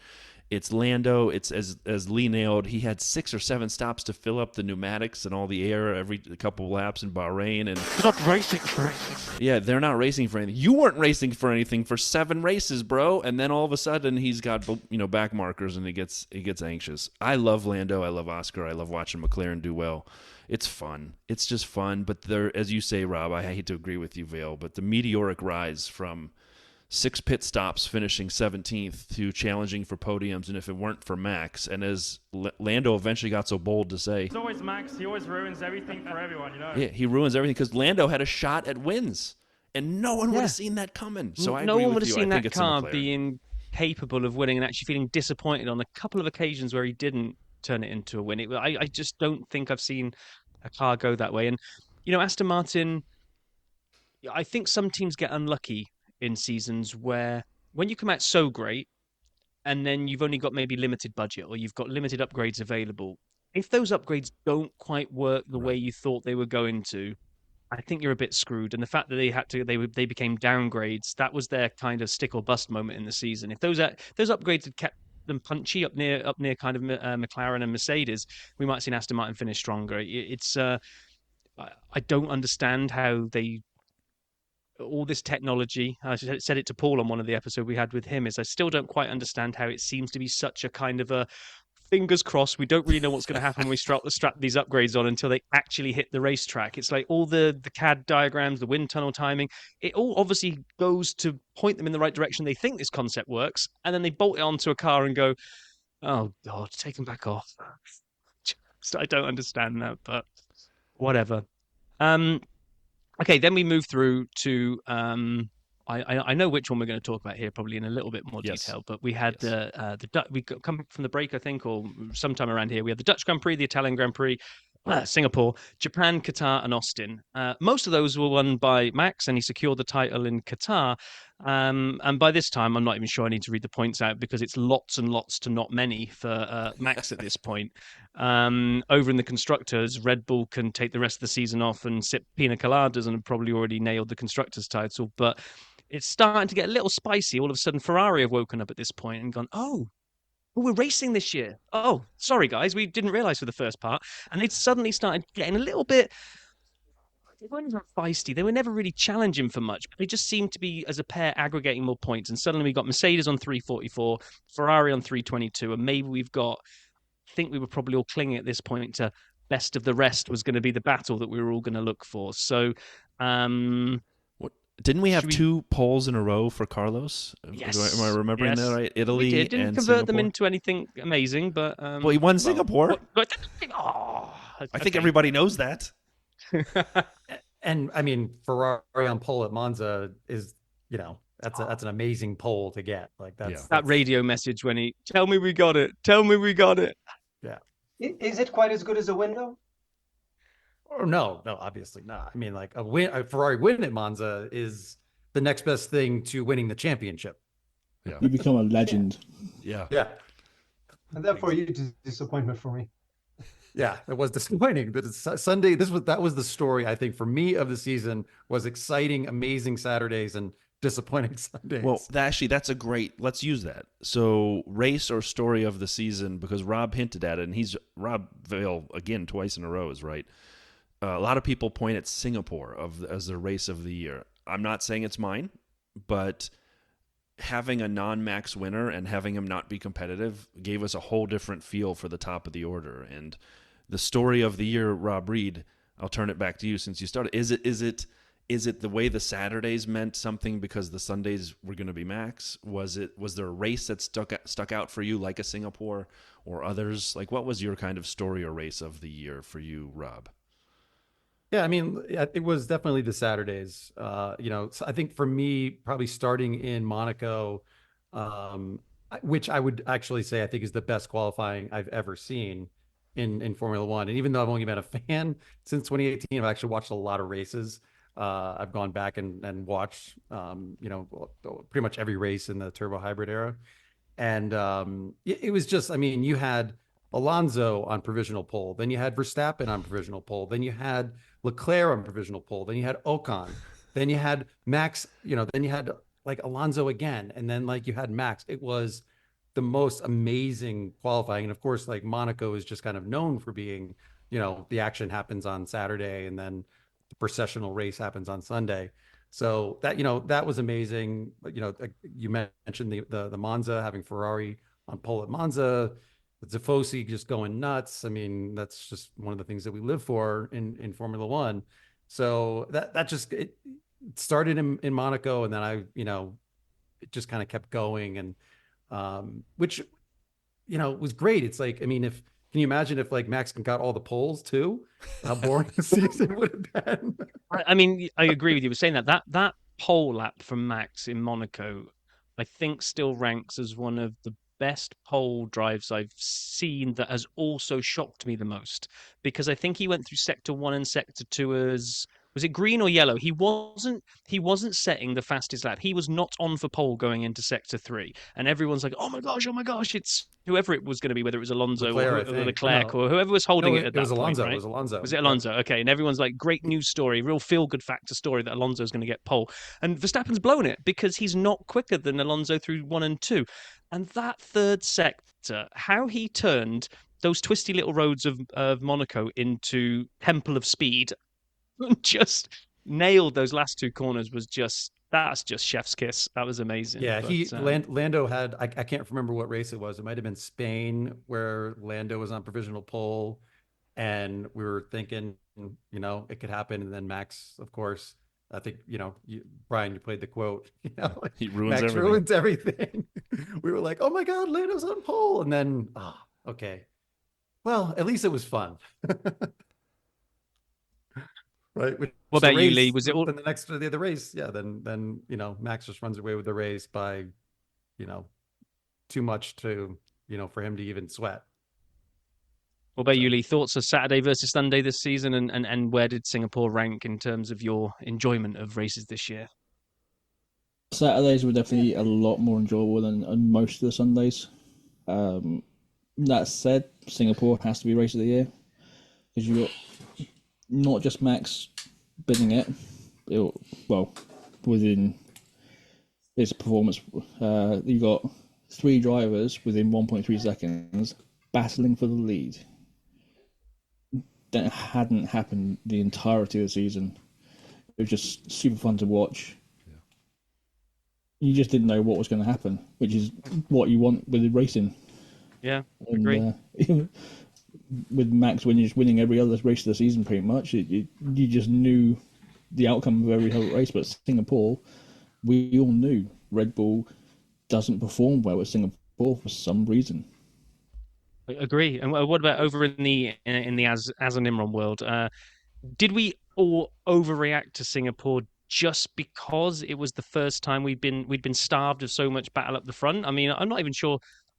it's Lando, it's as Lee nailed, he had 6 or 7 stops to fill up the pneumatics and all the air every couple of laps in Bahrain. And
they're not racing for anything.
Yeah, they're not racing for anything. You weren't racing for anything for 7 races, bro. And then all of a sudden he's got back markers and he gets anxious. I love Lando, I love Oscar, I love watching McLaren do well. It's fun. It's just fun. But there, as you say, Rob, I hate to agree with you, Vale, but the meteoric rise from 6 pit stops, finishing 17th, to challenging for podiums, and if it weren't for Max, and as Lando eventually got so bold to say,
it's always Max. He always ruins everything for everyone,
Yeah, he ruins everything because Lando had a shot at wins, and no one would have seen that coming. So I agree with you.
No one would have seen that car being capable of winning and actually feeling disappointed on a couple of occasions where he didn't turn it into a win. I just don't think I've seen a car go that way. And Aston Martin, I think some teams get unlucky in seasons where when you come out so great and then you've only got maybe limited budget or you've got limited upgrades available, if those upgrades don't quite work the way you thought they were going to, I think you're a bit screwed. And the fact that they became downgrades, that was their kind of stick or bust moment in the season. If those upgrades had kept them punchy up near kind of McLaren and Mercedes, we might have seen Aston Martin finish stronger. I don't understand how all this technology, I said it to Paul on one of the episodes we had with him, is I still don't quite understand how it seems to be such a kind of a fingers crossed, we don't really know what's going to happen when we strap these upgrades on until they actually hit the racetrack. It's like all the CAD diagrams, the wind tunnel timing, it all obviously goes to point them in the right direction. They think this concept works, and then they bolt it onto a car and go, oh God, take them back off. I don't understand that, but whatever. Okay, then we move through to I know which one we're going to talk about here, probably in a little bit more detail. But we had we come from the break, I think, or sometime around here. We had the Dutch Grand Prix, the Italian Grand Prix. Singapore, Japan, Qatar, and Austin. Most of those were won by Max, and he secured the title in Qatar. And by this time, I'm not even sure I need to read the points out because it's lots and lots to not many for Max at this point. Over in the constructors, Red Bull can take the rest of the season off and sip pina coladas and have probably already nailed the constructors title. But it's starting to get a little spicy. All of a sudden, Ferrari have woken up at this point and gone, oh, we're racing this year. Oh, sorry, guys. We didn't realize for the first part. And they suddenly started getting a little bit. They weren't even feisty. They were never really challenging for much. But they just seemed to be, as a pair, aggregating more points. And suddenly we got Mercedes on 344, Ferrari on 322. And maybe we've got, I think we were probably all clinging at this point to best of the rest was going to be the battle that we were all going to look for. So,
didn't we have 2 poles in a row for Carlos?
Yes.
Am I remembering that right? Italy
we did. Didn't
and
convert
Singapore?
them into anything amazing, but
well, he won Singapore. I think everybody knows that.
And I mean, Ferrari on pole at Monza is, that's an amazing pole to get. Like
that radio message when he tell me we got it. Tell me we got it.
Yeah.
Is it quite as good as a win though?
Oh, no, obviously not. I mean, like a Ferrari win at Monza is the next best thing to winning the championship.
Yeah.
You become a legend.
Yeah.
And therefore, you disappointment for me.
Yeah, it was disappointing. But Sunday, that was the story, I think, for me of the season, was exciting, amazing Saturdays and disappointing Sundays.
Well, that's a great, let's use that. So race or story of the season, because Rob hinted at it, and Rob Vale, again, twice in a row is right. A lot of people point at Singapore as the race of the year. I'm not saying it's mine, but having a non-Max winner and having him not be competitive gave us a whole different feel for the top of the order. And the story of the year, Rob Reed, I'll turn it back to you since you started. Is it the way the Saturdays meant something because the Sundays were going to be Max? Was there a race that stuck out for you, like a Singapore or others? Like, what was your kind of story or race of the year for you, Rob?
Yeah, I mean, it was definitely the Saturdays. So I think for me, probably starting in Monaco, which I would actually say I think is the best qualifying I've ever seen in Formula One. And even though I've only been a fan since 2018, I've actually watched a lot of races. I've gone back and watched, pretty much every race in the turbo hybrid era. And it was just, I mean, you had Alonso on provisional pole, then you had Verstappen on provisional pole, then you had Leclerc on provisional pole, then you had Ocon, then you had Max, then you had like Alonso again, and then like you had Max. It was the most amazing qualifying. And of course, like Monaco is just kind of known for being, the action happens on Saturday and then the processional race happens on Sunday. So that, that was amazing. You mentioned the Monza, having Ferrari on pole at Monza, Tifosi just going nuts. I mean, that's just one of the things that we live for in Formula One. So that just, it started in Monaco, and then it just kind of kept going, and which, was great. It's like, I mean, can you imagine if like Max got all the poles too? How boring the season would have been.
I mean, I agree with you. We're saying that pole lap from Max in Monaco, I think still ranks as one of the best pole drives I've seen that has also shocked me the most, because I think he went through sector 1 and sector 2 as, was it green or yellow? He wasn't setting the fastest lap. He was not on for pole going into sector 3, and everyone's like, oh my gosh, it's whoever it was going to be, whether it was Alonso or Leclerc or whoever was holding it at that point, right?
It was Alonso.
Was it Alonso? Yeah. Okay, and everyone's like, great news story, real feel-good factor story that Alonso's going to get pole, and Verstappen's blown it because he's not quicker than Alonso through 1 and 2. And that third sector, how he turned those twisty little roads of Monaco into temple of speed and just nailed those last 2 corners that's just chef's kiss. That was amazing.
Yeah, Lando had, I can't remember what race it was. It might have been Spain where Lando was on provisional pole, and we were thinking, it could happen. And then Max, of course, I think, Brian, you played the quote,
he ruins
Max
everything.
ruins everything. We were like, oh my God, Lando's on pole. And then, okay. Well, at least it was fun. Right.
What about you, Lee? Was it all
the next day of the race? Yeah. Then, Max just runs away with the race by, too much to, for him to even sweat.
What about you, Lee? Thoughts of Saturday versus Sunday this season, and where did Singapore rank in terms of your enjoyment of races this year?
Saturdays were definitely a lot more enjoyable than most of the Sundays. That said, Singapore has to be race of the year because you got not just Max bidding it, well, within his performance, you got 3 drivers within 1.3 seconds battling for the lead. That hadn't happened the entirety of the season. It was just super fun to watch. You just didn't know what was going to happen, which is what you want with racing.
Yeah, agree.
With Max, when you're just winning every other race of the season, pretty much, you just knew the outcome of every other race. But Singapore, we all knew Red Bull doesn't perform well at Singapore for some reason.
Agree. And what about over in the As and Imran world? Did we all overreact to Singapore just because it was the first time we'd been starved of so much battle up the front? I mean, I'm not even sure.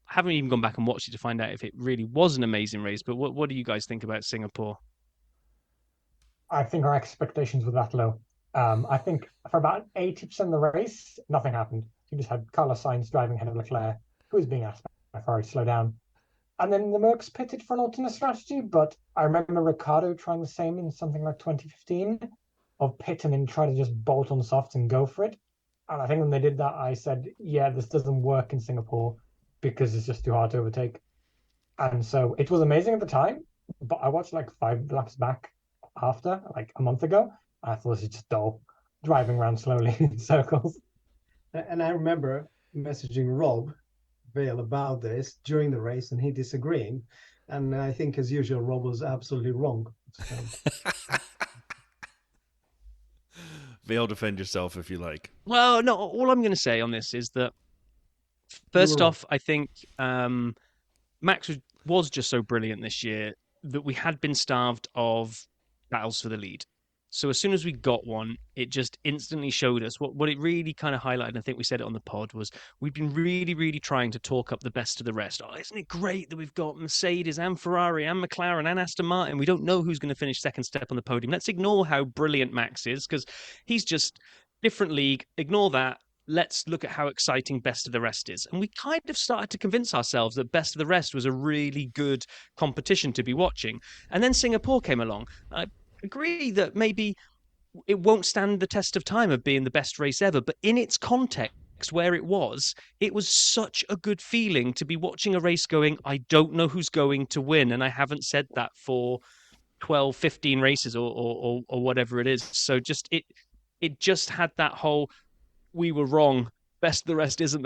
I haven't even gone back and watched it to find out if it really was an amazing race. But what do you guys think about Singapore?
I think our expectations were that low. I think for about 80% of the race, nothing happened. You just had Carlos Sainz driving ahead of Leclerc, who was being asked by Ferrari to slow down. And then the Mercs pitted for an alternate strategy, but I remember Ricciardo trying the same in something like 2015, of pit and then try to just bolt on softs and go for it. And I think when they did that, I said, yeah, this doesn't work in Singapore because it's just too hard to overtake. And so it was amazing at the time, but I watched like 5 laps back after, like a month ago. I thought this is just dull, driving around slowly in circles.
And I remember messaging Rob Vale about this during the race, and he disagreeing. And I think, as usual, Rob was absolutely wrong. So.
Vale, defend yourself if you like.
Well, no, all I'm going to say on this is that, first off, I think Max was just so brilliant this year that we had been starved of battles for the lead. So as soon as we got one, it just instantly showed us what it really kind of highlighted. And I think we said it on the pod, was we've been really, really trying to talk up the best of the rest. Oh, isn't it great that we've got Mercedes and Ferrari and McLaren and Aston Martin? We don't know who's going to finish second step on the podium. Let's ignore how brilliant Max is, because he's just different league. Ignore that. Let's look at how exciting best of the rest is. And we kind of started to convince ourselves that best of the rest was a really good competition to be watching. And then Singapore came along. I agree that maybe it won't stand the test of time of being the best race ever, but in its context where it was such a good feeling to be watching a race going, I don't know who's going to win. And I haven't said that for 12, 15 races or whatever it is. So just it just had that whole, we were wrong. Best of the rest isn't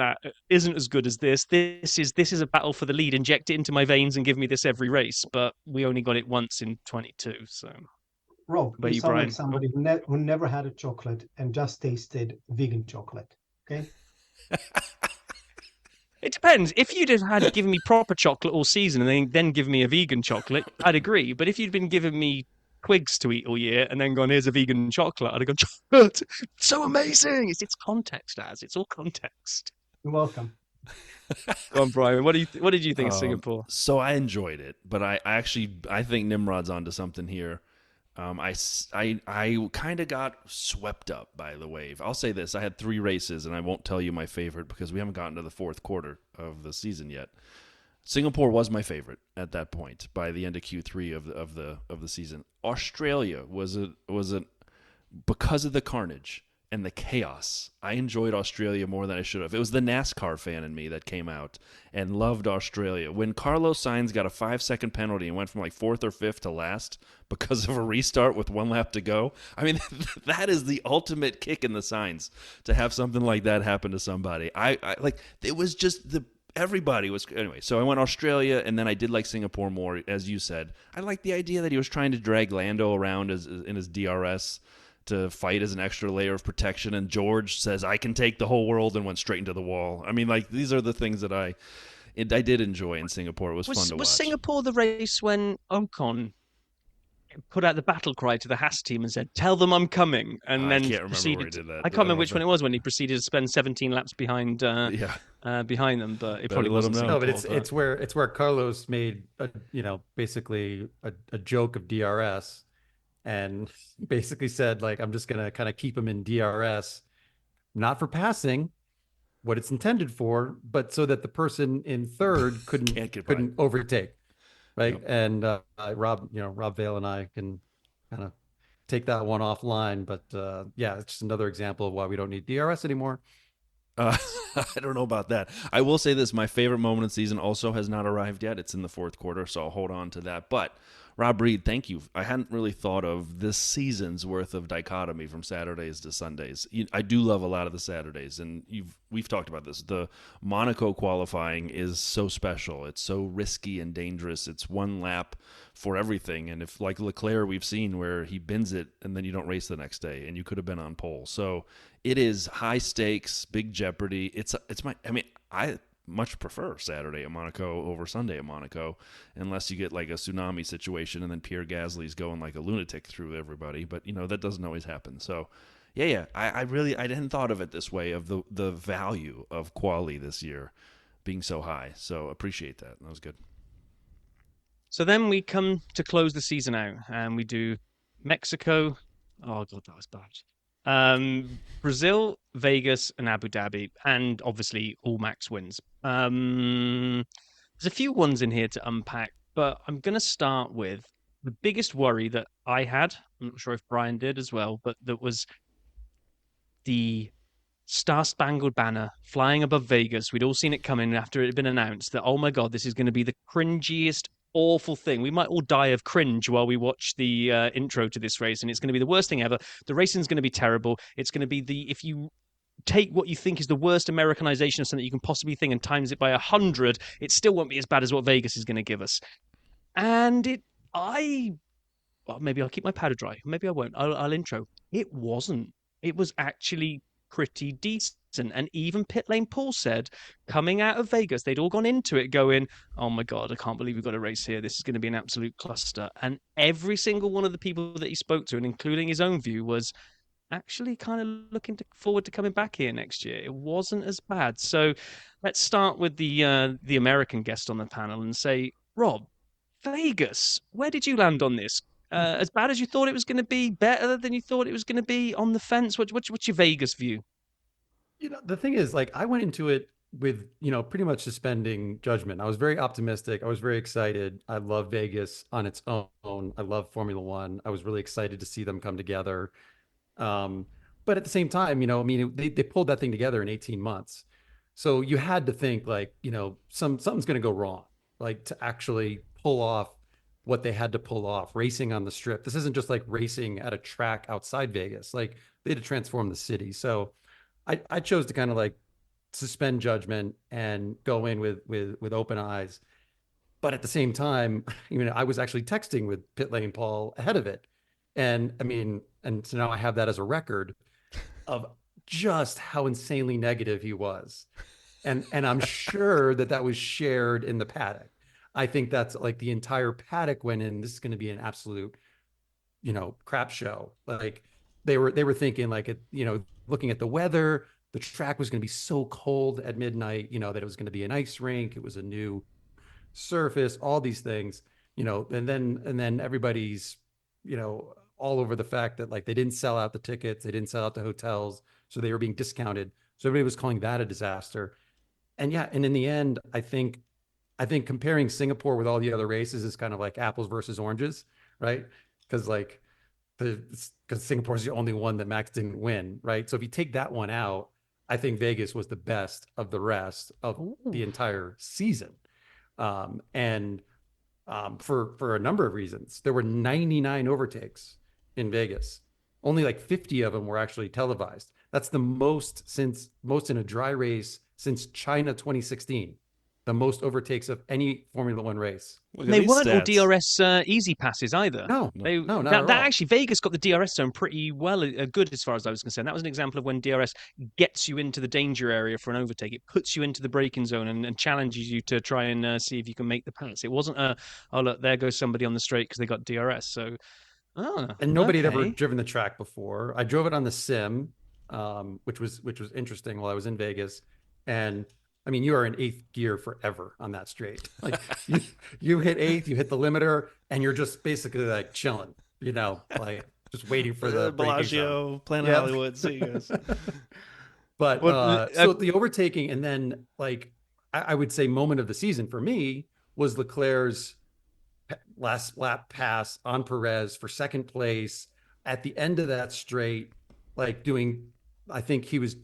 as good as this. This is a battle for the lead. Inject it into my veins and give me this every race. But we only got it once in 22. So,
Rob, you sound
Brian?
like somebody who never had a chocolate and just tasted vegan chocolate. Okay.
It depends. If you'd have had given me proper chocolate all season and then given me a vegan chocolate, I'd agree. But if you'd been giving me Quigs to eat all year and then gone, here's a vegan chocolate, I'd have gone, chocolate, so amazing. It's context, it's all context.
You're welcome.
Go on, Brian. What did you think of Singapore?
So I enjoyed it, but I think Nimrod's onto something here. I kind of got swept up by the wave. I'll say this: I had 3 races, and I won't tell you my favorite because we haven't gotten to the 4th quarter of the season yet. Singapore was my favorite at that point by the end of Q3 of the season. Australia was because of the carnage and the chaos. I enjoyed Australia more than I should have. It was the NASCAR fan in me that came out and loved Australia. When Carlos Sainz got a 5-second penalty and went from like 4th or 5th to last because of a restart with 1 lap to go, I mean, that is the ultimate kick in the signs to have something like that happen to somebody. I like, it was just everybody was, anyway. So I went Australia, and then I did like Singapore more, as you said. I liked the idea that he was trying to drag Lando around in his DRS to fight as an extra layer of protection, and George says, I can take the whole world, and went straight into the wall. I mean, like, these are the things that I did enjoy in Singapore. It was fun to watch.
Was Singapore the race when Ocon put out the battle cry to the Haas team and said, "Tell them I'm coming," and
I
then
can't remember where he did that.
I can't remember which one it was when he proceeded to spend 17 laps behind behind them, but it probably wasn't
No,
Singapore.
but it's where Carlos made basically a joke of DRS, and basically said, like, I'm just gonna kind of keep him in DRS, not for passing what it's intended for, but so that the person in third couldn't overtake, right? Yep. And Rob Vale and I can kind of take that one offline, but yeah, it's just another example of why we don't need DRS anymore.
I don't know about that. I will say this: my favorite moment of the season also has not arrived yet. It's in the fourth quarter, so I'll hold on to that. But Rob Reed, thank you. I hadn't really thought of this season's worth of dichotomy from Saturdays to Sundays. I do love a lot of the Saturdays, and we've talked about this. The Monaco qualifying is so special. It's so risky and dangerous. It's one lap for everything. And if, like Leclerc, we've seen where he bins it and then you don't race the next day, and you could have been on pole. So it is high stakes, big jeopardy. I much prefer Saturday at Monaco over Sunday at Monaco, unless you get like a tsunami situation and then Pierre Gasly's going like a lunatic through everybody. But that doesn't always happen. So yeah. I hadn't thought of it this way, of the value of quali this year being so high. So appreciate that. That was good.
So then we come to close the season out, and we do Mexico. Oh God, that was bad. Brazil, Vegas, and Abu Dhabi, and obviously all Max wins. There's a few ones in here to unpack, but I'm going to start with the biggest worry that I had. I'm not sure if Brian did as well, but that was the Star-Spangled Banner flying above Vegas. We'd all seen it coming after it had been announced that, oh my God, this is going to be the cringiest, awful thing. We might all die of cringe while we watch the intro to this race, and it's going to be the worst thing ever. The racing's going to be terrible. It's going to be if you take what you think is the worst Americanization of something you can possibly think and times it by 100, it still won't be as bad as what Vegas is going to give us. And maybe I'll keep my powder dry. Maybe I won't. I'll intro. It wasn't. It was actually pretty decent. And even Pit Lane Paul said, coming out of Vegas, they'd all gone into it going, oh my God, I can't believe we've got a race here. This is going to be an absolute cluster. And every single one of the people that he spoke to, and including his own view, was actually kind of looking forward to coming back here next year. It wasn't as bad. So let's start with the American guest on the panel and say, Rob, Vegas, where did you land on this? As bad as you thought it was going to be, better than you thought it was going to be, on the fence? What's your Vegas view?
The thing is, like, I went into it with, pretty much suspending judgment. I was very optimistic. I was very excited. I love Vegas on its own. I love Formula One. I was really excited to see them come together. But at the same time, they pulled that thing together in 18 months. So you had to think, like, something's going to go wrong, like, to actually pull off what they had to pull off, racing on the strip. This isn't just like racing at a track outside Vegas. Like, they had to transform the city. So I chose to kind of like suspend judgment and go in with open eyes. But at the same time, I was actually texting with Pit Lane Paul ahead of it. And so now I have that as a record of just how insanely negative he was. And I'm sure that was shared in the paddock. I think that's like the entire paddock went in, this is going to be an absolute, crap show. Like, they were thinking, like, looking at the weather, the track was going to be so cold at midnight, that it was going to be an ice rink. It was a new surface, all these things, and then everybody's, all over the fact that, like, they didn't sell out the tickets, they didn't sell out the hotels, so they were being discounted. So everybody was calling that a disaster. And in the end, I think comparing Singapore with all the other races is kind of like apples versus oranges, right? Because Singapore is the only one that Max didn't win, right? So if you take that one out, I think Vegas was the best of the rest of the entire season. For a number of reasons. There were 99 overtakes in Vegas. Only like 50 of them were actually televised. That's the most in a dry race since China 2016. the most overtakes of any Formula One race.
They weren't all DRS easy passes either.
No, not at all.
Actually, Vegas got the DRS zone pretty well, good as far as I was concerned. That was an example of when DRS gets you into the danger area for an overtake. It puts you into the braking zone and challenges you to try and see if you can make the pass. It wasn't oh look, there goes somebody on the straight because they got DRS. So,
and nobody had ever driven the track before. I drove it on the sim, which was interesting while I was in Vegas, and I mean, you are in 8th gear forever on that straight. Like you hit 8th, you hit the limiter, and you're just basically like chilling, like just waiting for the
Bellagio, Planet Hollywood. See you guys.
But so the overtaking, and then like I would say moment of the season for me was Leclerc's last lap pass on Perez for second place at the end of that straight, like doing, I think he was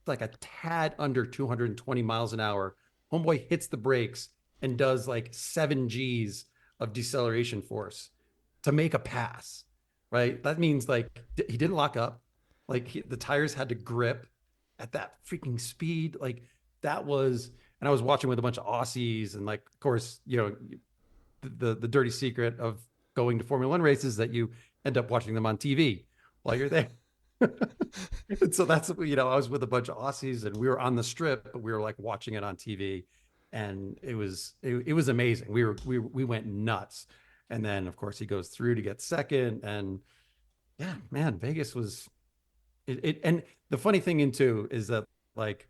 like a tad under 220 miles an hour. Homeboy hits the brakes and does like 7 Gs of deceleration force to make a pass, right? That means like he didn't lock up. Like the tires had to grip at that freaking speed. Like that was, and I was watching with a bunch of Aussies, and like, of course, the dirty secret of going to Formula One races that you end up watching them on TV while you're there. And so that's, I was with a bunch of Aussies, and we were on the strip, but we were like watching it on TV, and it was amazing. We went nuts. And then of course he goes through to get second, and yeah, man, Vegas was it. And the funny thing too is that like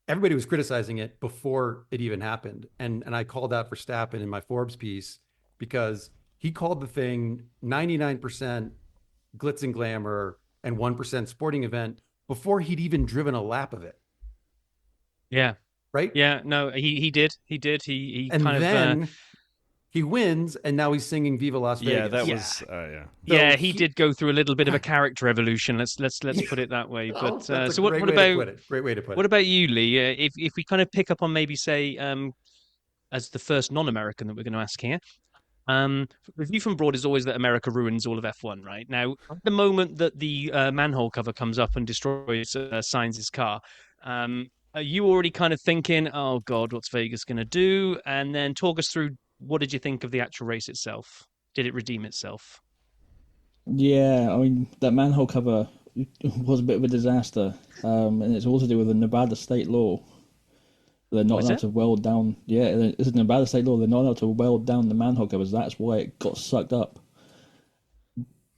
everybody was criticizing it before it even happened. And I called out Verstappen in my Forbes piece because he called the thing 99% glitz and glamour and 1% sporting event before he'd even driven a lap of it.
Yeah.
Right?
Yeah, no, he did. He
and
kind
then
of
he wins, and now he's singing Viva Las Vegas.
Yeah, that was
yeah, he did go through a little bit of a character evolution. Let's put it that way. But so what about
great way to put it.
What about you, Lee? If we kind of pick up on maybe say as the first non-American that we're going to ask here, the view from abroad is always that America ruins all of F1, right? Now, at the moment that the manhole cover comes up and destroys Sainz's car, are you already kind of thinking, oh God, what's Vegas going to do? And then talk us through, what did you think of the actual race itself? Did it redeem itself?
Yeah, I mean, that manhole cover was a bit of a disaster. And it's all to do with the Nevada state law. They're not allowed to weld down. Yeah, it's a Nevada state law. They're not allowed to weld down the manhole covers. That's why it got sucked up.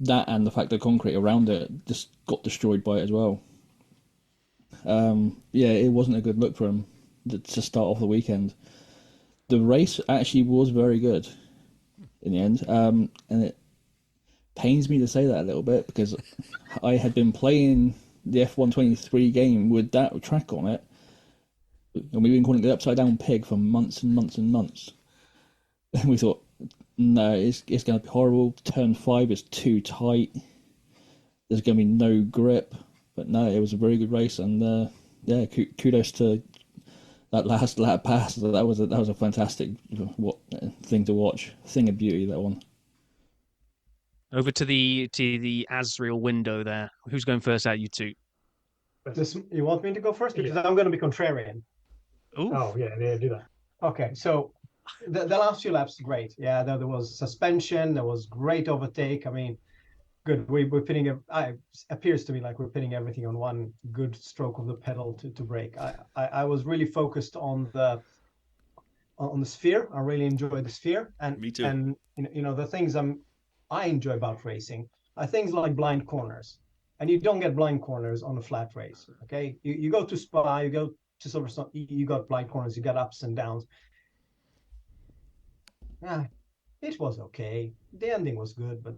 That and the fact that concrete around it just got destroyed by it as well. Yeah, it wasn't a good look for him to start off the weekend. The race actually was very good in the end, and it pains me to say that a little bit because I had been playing the F123 game with that track on it, and we've been calling it the Upside Down Pig for months and months and months. And we thought, no, it's going to be horrible. Turn 5 is too tight. There's going to be no grip. But no, it was a very good race, and yeah, kudos to that last lap pass. That was a fantastic thing to watch. Thing of beauty, that one.
Over to the Azrael window there. Who's going first out, you two?
You want me to go first? Because I'm going to be contrarian.
Ooh.
Oh, yeah, do that.
Okay, so the last few laps, great. Yeah, there was suspension. There was great overtake. I mean, good. We're putting it appears to me like we're putting everything on one good stroke of the pedal to brake. I was really focused on the sphere. I really enjoyed the sphere, and
me too.
And the things I enjoy about racing are things like blind corners, and you don't get blind corners on a flat race. Okay, you go to Spa, you go to Silverstone, you got blind corners, you got ups and downs. It was okay. The ending was good, but.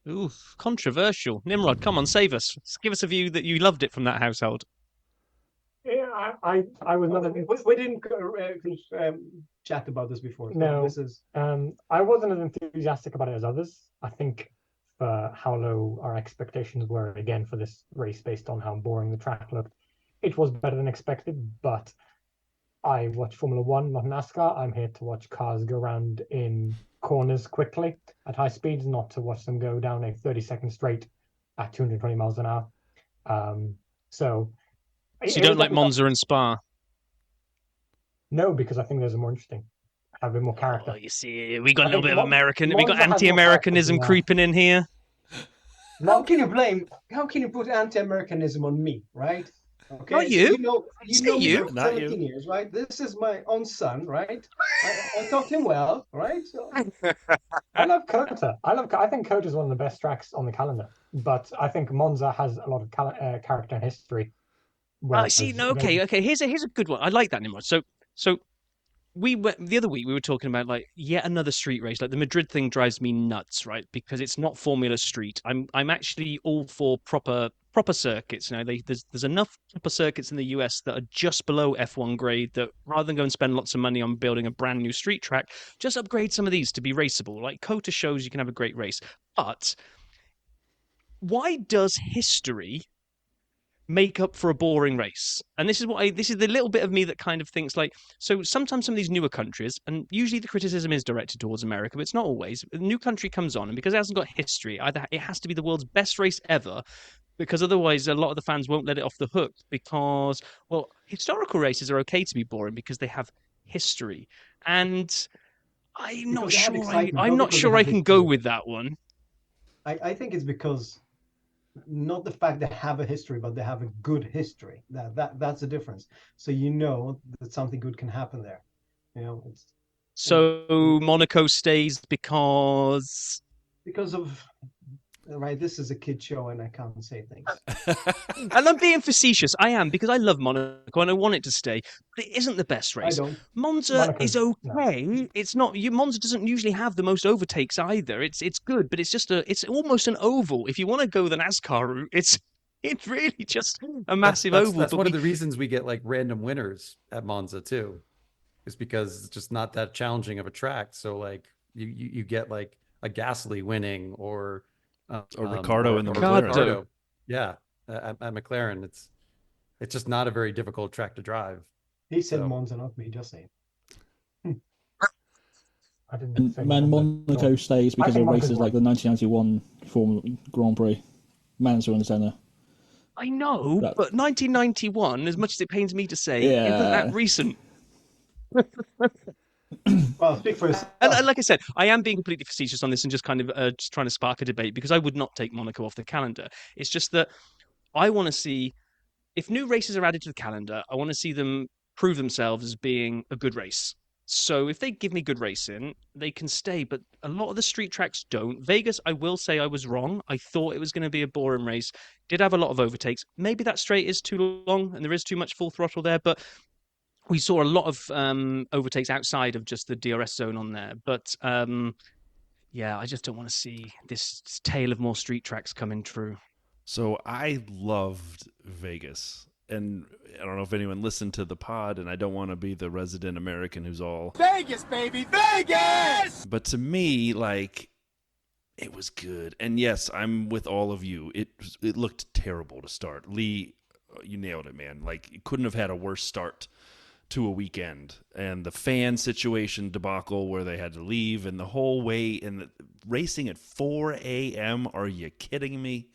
Ooh, controversial. Nimrod, come on, save us. Give us a view that you loved it from that household.
Yeah, I was not.
We didn't chat about this before. So
no,
this is.
I wasn't as enthusiastic about it as others. I think for how low our expectations were, again, for this race based on how boring the track looked, it was better than expected. But I watch Formula One, not NASCAR. I'm here to watch cars go around in corners quickly at high speeds, not to watch them go down a 30-second straight at 220 miles an hour.
So you don't like Monza and Spa?
No, because I think those are more interesting. Have a bit more character.
Oh, you see, we got a
I
little
think
bit of American. We got
Monza has more
anti-Americanism
character
creeping in here.
How can you put anti-Americanism on me, right? Okay,
Not you.
You
Say
know me
you.
for
Not
17 years, right? This is my own son, right? I taught him well, right? So
I love Kota. I think Kota is one of the best tracks on the calendar, but I think Monza has a lot of character and history.
See, no, okay. Here's a good one. I like that, Nimrod. So we went the other week. We were talking about like yet another street race. Like the Madrid thing drives me nuts, right? Because it's not Formula Street. I'm actually all for proper circuits. You know, there's enough proper circuits in the US that are just below F1 grade. That rather than go and spend lots of money on building a brand new street track, just upgrade some of these to be raceable. Like Kota shows you can have a great race, but why does history make up for a boring race? And this is the little bit of me that kind of thinks like, so sometimes some of these newer countries, and usually the criticism is directed towards America, but it's not always. A new country comes on, and because it hasn't got history, either it has to be the world's best race ever, because otherwise a lot of the fans won't let it off the hook, because, well, historical races are okay to be boring because they have history. And I'm not sure I can go with that one.
I think it's because not the fact they have a history, but they have a good history. That's the difference. So you know that something good can happen there. You know,
so Monaco stays because
of right. This is a kid show, and I can't say things.
And I'm being facetious. I am, because I love Monaco and I want it to stay, but it isn't the best race.
I don't.
Monza is okay. No. It's not. Monza doesn't usually have the most overtakes either. It's good, but it's almost an oval. If you want to go the NASCAR route, it's really just a massive oval.
That's one of the reasons we get like random winners at Monza too, is because it's just not that challenging of a track. So like you get like a Gasly winning or
Ricardo in the
McLaren. Yeah, at McLaren, it's just not a very difficult track to drive.
He said Monza, not me. Just saying.
Monaco stays because of races like the 1991 Formula Grand Prix, Mansell and Senna.
I know, but 1991, as much as it pains me to say, isn't that recent.
Well, speak for yourself.
And like I said, I am being completely facetious on this and just kind of just trying to spark a debate, because I would not take Monaco off the calendar. It's just that I want to see, if new races are added to the calendar, I want to see them prove themselves as being a good race. So if they give me good racing, they can stay. But a lot of the street tracks don't. Vegas, I will say I was wrong. I thought it was going to be a boring race. Did have a lot of overtakes. Maybe that straight is too long and there is too much full throttle there, but we saw a lot of overtakes outside of just the DRS zone on there. But yeah, I just don't want to see this tale of more street tracks coming true.
So I loved Vegas. And I don't know if anyone listened to the pod, and I don't want to be the resident American who's all
Vegas, baby, Vegas!
But to me, like, it was good. And yes, I'm with all of you. It looked terrible to start. Lee, you nailed it, man. Like, you couldn't have had a worse start to a weekend. And the fan situation debacle where they had to leave, and the whole way, and the racing at 4 a.m. Are you kidding me?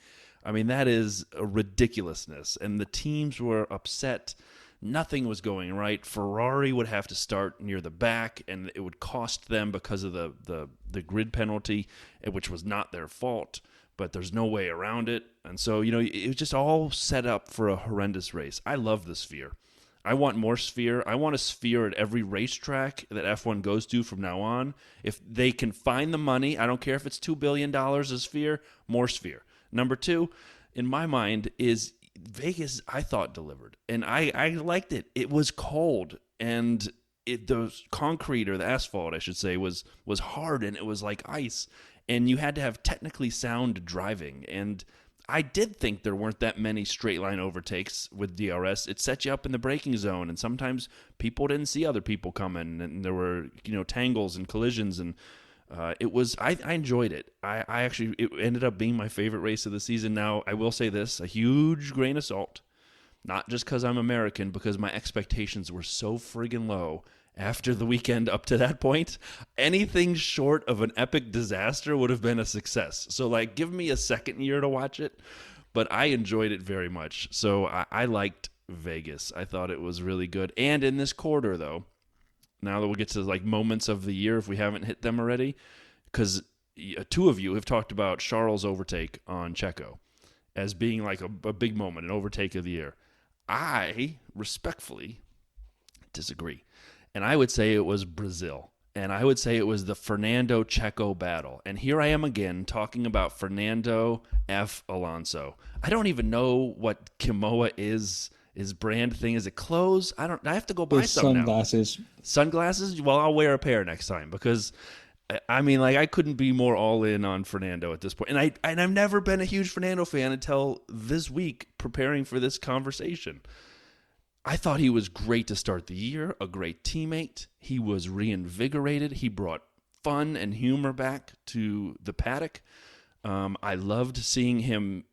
I mean, that is a ridiculousness. And the teams were upset. Nothing was going right. Ferrari would have to start near the back, and it would cost them because of the grid penalty, which was not their fault. But there's no way around it. And so, you know, it was just all set up for a horrendous race. I love the Sphere. I want more Sphere. I want a Sphere at every racetrack that F1 goes to from now on. If they can find the money, I don't care if it's $2 billion a Sphere, more Sphere. Number two, in my mind, is Vegas, I thought, delivered. And I liked it. It was cold. And the concrete, or the asphalt, I should say, was hard, and it was like ice. And you had to have technically sound driving. And I did think there weren't that many straight line overtakes with DRS. It set you up in the braking zone, and sometimes people didn't see other people coming, and there were, you know, tangles and collisions, and it was. I enjoyed it. I actually, it ended up being my favorite race of the season. Now, I will say this: a huge grain of salt, not just because I'm American, because my expectations were so friggin' low after the weekend up to that point. Anything short of an epic disaster would have been a success. So, like, give me a second year to watch it, but I enjoyed it very much. So I liked Vegas. I thought it was really good. And in this quarter, though, now that we'll get to like moments of the year if we haven't hit them already, because two of you have talked about Charles' overtake on Checo as being like a big moment, an overtake of the year. I respectfully disagree. And I would say it was Brazil. And I would say it was the Fernando-Checo battle. And here I am again talking about Fernando F. Alonso. I don't even know what Kimoa is. His brand thing. Is it clothes? I have to go buy some
sunglasses.
now. Sunglasses? Well, I'll wear a pair next time because I mean, like, I couldn't be more all in on Fernando at this point. And I've never been a huge Fernando fan until this week preparing for this conversation. I thought he was great to start the year, a great teammate. He was reinvigorated. He brought fun and humor back to the paddock. I loved seeing him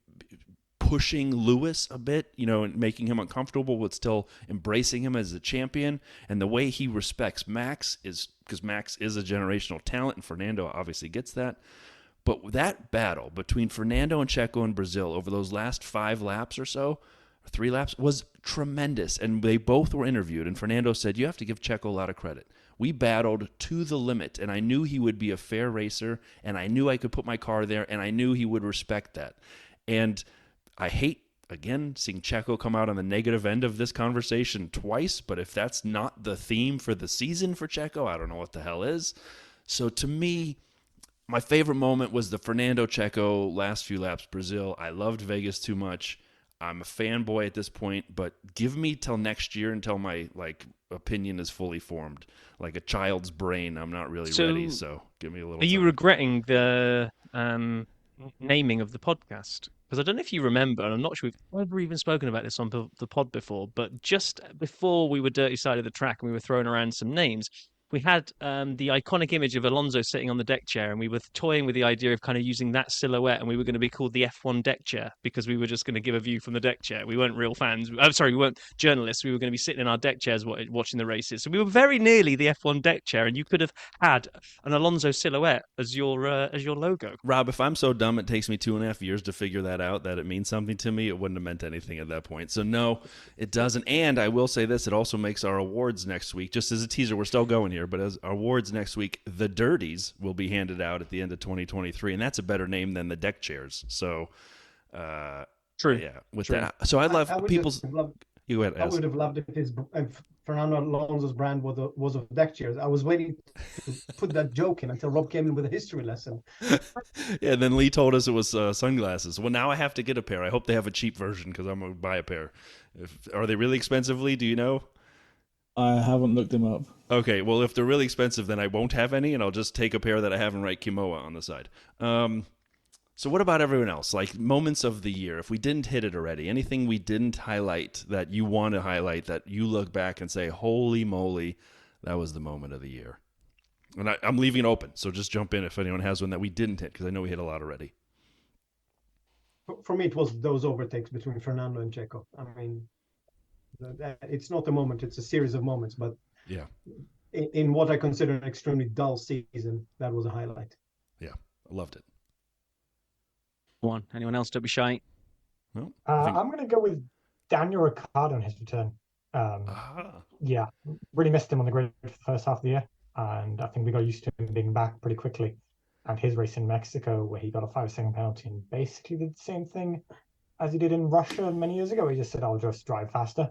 pushing Lewis a bit, and making him uncomfortable, but still embracing him as a champion. And the way he respects Max is because Max is a generational talent, and Fernando obviously gets that. But that battle between Fernando and Checo in Brazil over those last 5 laps or so, 3 laps, was tremendous. And they both were interviewed, and Fernando said, you have to give Checo a lot of credit. We battled to the limit, and I knew he would be a fair racer, and I knew I could put my car there, and I knew he would respect that. And I hate, again, seeing Checo come out on the negative end of this conversation twice, but if that's not the theme for the season for Checo, I don't know what the hell is. So to me, my favorite moment was the Fernando Checo last few laps, Brazil. I loved Vegas too much. I'm a fanboy at this point, but give me till next year until my opinion is fully formed. Like a child's brain, I'm not really ready, so give me a little
Are you
time.
regretting the naming of the podcast? Because I don't know if you remember, and I'm not sure we've ever even spoken about this on the pod before, but just before we were Dirty Side of the Track and we were throwing around some names, we had the iconic image of Alonso sitting on the deck chair, and we were toying with the idea of kind of using that silhouette, and we were going to be called the F1 deck chair because we were just going to give a view from the deck chair. We weren't real fans. I'm sorry, we weren't journalists. We were going to be sitting in our deck chairs watching the races. So we were very nearly the F1 deck chair, and you could have had an Alonso silhouette as your logo.
Rob, if I'm so dumb it takes me 2.5 years to figure that out, that it means something to me, it wouldn't have meant anything at that point. So no, it doesn't. And I will say this, it also makes our awards next week, just as a teaser, we're still going here, but as our awards next week, the Dirties will be handed out at the end of 2023, and that's a better name than the deck chairs. So
True.
Yeah, with True. That. So I love people's...
I would have loved if Fernando Alonso's brand was of deck chairs. I was waiting to put that joke in until Rob came in with a history lesson.
Yeah, and then Lee told us it was sunglasses. Well, now I have to get a pair. I hope they have a cheap version because I'm going to buy a pair. Are they really expensive, Lee? Do you know?
I haven't looked them up.
Okay, well, if they're really expensive, then I won't have any, and I'll just take a pair that I have and write Kimoa on the side. So what about everyone else? Like moments of the year, if we didn't hit it already, anything we didn't highlight that you want to highlight that you look back and say, holy moly, that was the moment of the year. And I'm leaving it open, so just jump in if anyone has one that we didn't hit, because I know we hit a lot already.
For me, it was those overtakes between Fernando and Checo. I mean, it's not a moment, it's a series of moments, but
yeah,
in what I consider an extremely dull season, that was a highlight.
Yeah, I loved it.
Go on. Anyone else? Don't be shy.
No,
I'm going to go with Daniel Ricciardo on his return. Yeah, really missed him on the grid for the first half of the year, and I think we got used to him being back pretty quickly. And his race in Mexico, where he got a 5-second penalty and basically did the same thing as he did in Russia many years ago. He just said, I'll just drive faster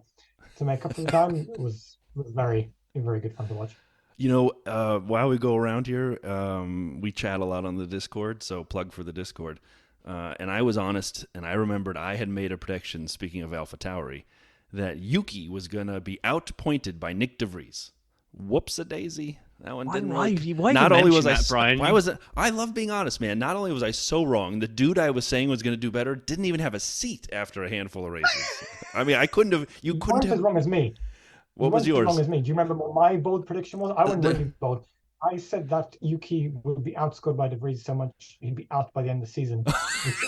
to make up for the time. It was very, very good fun to watch.
You know, while we go around here, we chat a lot on the Discord, so plug for the Discord. And I was honest, and I remembered I had made a prediction, speaking of AlphaTauri, that Yuki was going to be outpointed by Nick DeVries. Whoops-a-daisy. That one didn't work.
Why not only was that, Brian?
Why was it? I love being honest, man. Not only was I so wrong, the dude I was saying was going to do better didn't even have a seat after a handful of races. I mean, I couldn't have. You couldn't have.
As wrong as me.
What was yours?
As wrong as me. Do you remember what my bold prediction was? I went really bold. I said that Yuki would be outscored by De Vries so much he'd be out by the end of the season.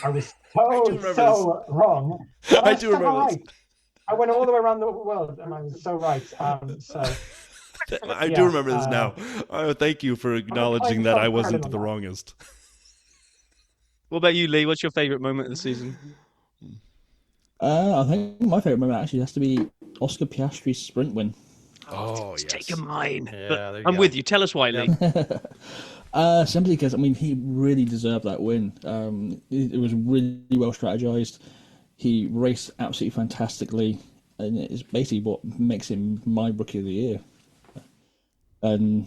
I was so wrong.
I do remember this.
I went all the way around the world and I was so right.
I do remember this now. Thank you for acknowledging that I wasn't the wrongest.
What about you, Lee? What's your favourite moment of the season?
I think my favourite moment actually has to be Oscar Piastri's sprint win.
Oh,
it's
yes.
taken mine.
Yeah,
But
there you
I'm
go.
with you. Tell us why, Lee.
Simply because, I mean, he really deserved that win. It was really well strategized. He raced absolutely fantastically, and it's basically what makes him my Rookie of the Year. And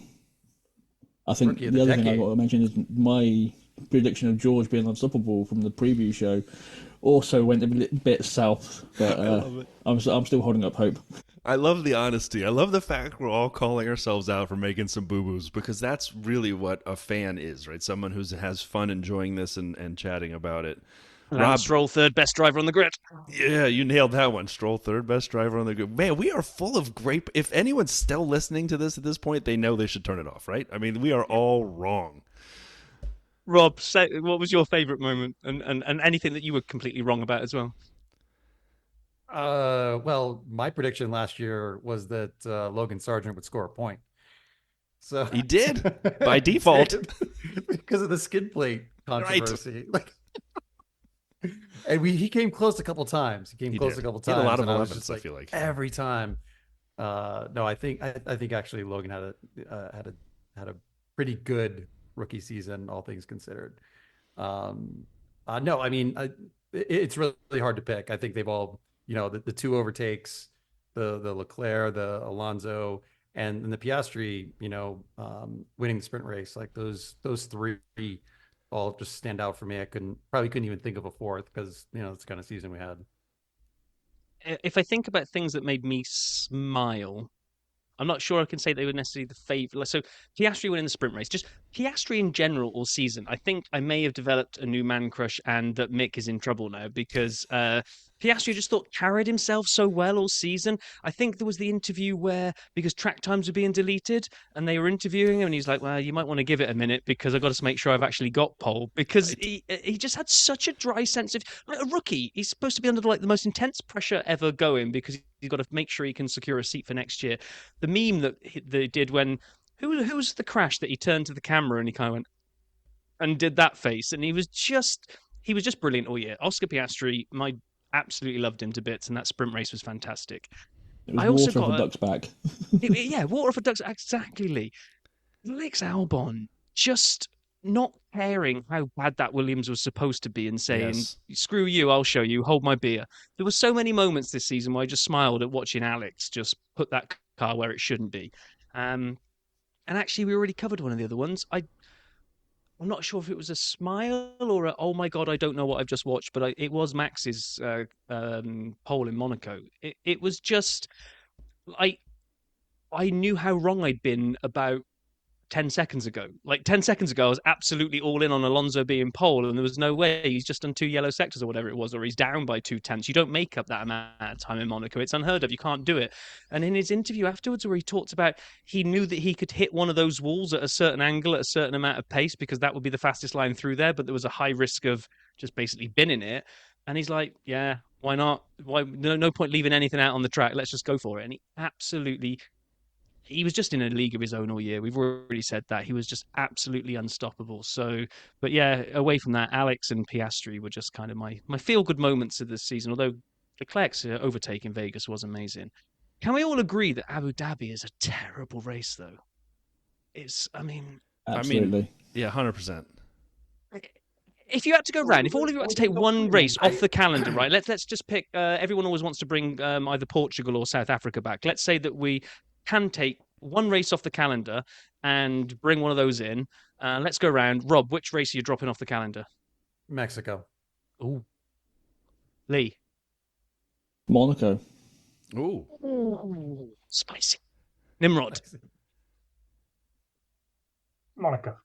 I think
Rookie of
the
the
other thing I
decade.
want to mention is my prediction of George being unstoppable from the preview show also went a bit south, but I'm still holding up hope.
I love the honesty. I love the fact we're all calling ourselves out for making some boo-boos, because that's really what a fan is, right? Someone who has fun enjoying this and chatting about it.
Lance Stroll, third best driver on the grid.
Yeah, you nailed that one. Stroll, third best driver on the grid. Man, we are full of great... If anyone's still listening to this at this point, they know they should turn it off, right? I mean, we are all wrong.
Rob, what was your favourite moment, and anything that you were completely wrong about as well?
Well, my prediction last year was that Logan Sargent would score a point. So
He did, by default.
because of the skid plate controversy. Like, and he came close a couple times. He
did.
a couple times.
He had a lot of
and I was
11s,
just
I feel like.
every time. No, I think actually Logan had a pretty good rookie season, all things considered. No, I mean it's really hard to pick. I think they've all, the two overtakes, the Leclerc, the Alonso, and the Piastri, winning the sprint race. Like those three all just stand out for me. I probably couldn't even think of a fourth, because it's the kind of season we had.
If I think about things that made me smile, I'm not sure I can say they were necessarily the favourite. So Piastri winning the sprint race, just Piastri in general all season. I think I may have developed a new man crush, and that Mick is in trouble now, because Piastri just thought carried himself so well all season. I think there was the interview where, because track times were being deleted and they were interviewing him, and he's like, well, you might want to give it a minute because I've got to make sure I've actually got pole, because he just had such a dry sense of, like, a rookie. He's supposed to be under the most intense pressure ever going, because he's got to make sure he can secure a seat for next year. The meme that they did when who was the crash that he turned to the camera and he kind of went and did that face, and he was just brilliant all year. Oscar Piastri, I absolutely loved him to bits, and that sprint race was fantastic.
It was water off a duck's back.
Yeah, water off a duck's, exactly, Lee. Alex Albon just not caring how bad that Williams was supposed to be, and saying,
Yes.
screw you, I'll show you, hold my beer. There were so many moments this season where I just smiled at watching Alex just put that car where it shouldn't be. And actually, we already covered one of the other ones. I'm not sure if it was a smile or a, oh my God, I don't know what I've just watched, but it was Max's pole in Monaco. It was just, I knew how wrong I'd been about 10 seconds ago. Like 10 seconds ago, I was absolutely all in on Alonso being pole, and there was no way. He's just done 2 yellow sectors or whatever it was, or he's down by 2/10. You don't make up that amount of time in Monaco. It's unheard of. You can't do it. And in his interview afterwards, where he talked about he knew that he could hit one of those walls at a certain angle at a certain amount of pace, because that would be the fastest line through there, but there was a high risk of just basically binning it. And he's like, yeah, why not? Why? No point leaving anything out on the track. Let's just go for it. And he was just in a league of his own all year. We've already said that. He was just absolutely unstoppable. So, but yeah, away from that, Alex and Piastri were just kind of my feel-good moments of this season, although Leclerc's overtake in Vegas was amazing. Can we all agree that Abu Dhabi is a terrible race, though?
Absolutely.
Yeah, 100%.
If you had to go round, if all of you had to take one race off the calendar, right? Let's just pick. Everyone always wants to bring either Portugal or South Africa back. Let's say that we can take one race off the calendar and bring one of those in. Let's go around. Rob, which race are you dropping off the calendar?
Mexico.
Ooh. Lee.
Monaco.
Ooh.
Spicy. Nimrod.
Monaco.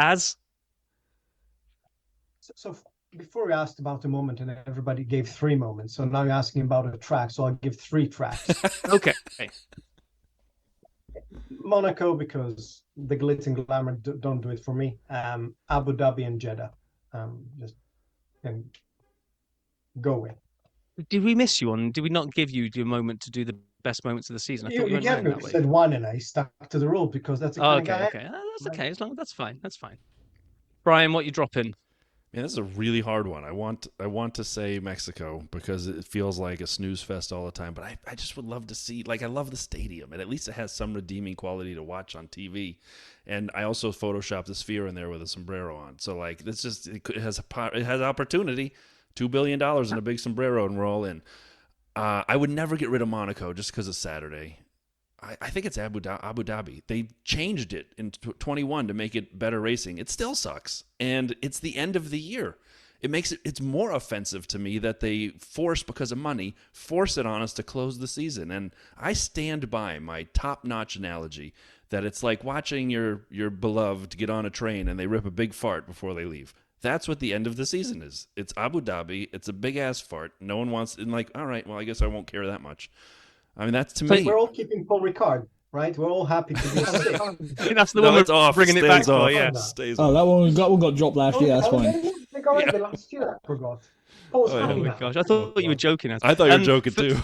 Az?
So before we asked about a moment, and everybody gave 3 moments. So now you're asking about a track, so I'll give 3 tracks.
Okay.
Monaco, because the glitz and glamour don't do it for me. Abu Dhabi and Jeddah. Just and go with.
Did we miss you on? Did we not give you your moment to do the best moments of the season? I thought
You
went
again said one, and I stuck to the rule because that's the kind of guy.
Okay. That's okay. That's fine. That's fine. Brian, what you dropping?
Man, this is a really hard one. I want to say Mexico because it feels like a snooze fest all the time. But I just would love to see, like, I love the stadium, and at least it has some redeeming quality to watch on TV. And I also photoshopped the sphere in there with a sombrero on. So like, this just it has opportunity, $2 billion in a big sombrero, and we're all in. I would never get rid of Monaco just because it's Saturday. I think it's Abu Dhabi. They changed it in 21 to make it better racing. It still sucks, and it's the end of the year. It's more offensive to me that they because of money, force it on us to close the season. And I stand by my top-notch analogy that it's like watching your beloved get on a train and they rip a big fart before they leave. That's what the end of the season is. It's Abu Dhabi. It's a big-ass fart. No one wants, and like, all right, well, I guess I won't care that much. I mean, that's to me.
We're all keeping Paul Ricard, right? We're all happy to be sick.
I think that's the one that's off. Bringing it back.
Off.
Yeah,
stays
off. That one got dropped last year. That's fine.
They got rid of it last year. I forgot. Paul's
oh my gosh! I thought you were joking.
I thought you were joking too.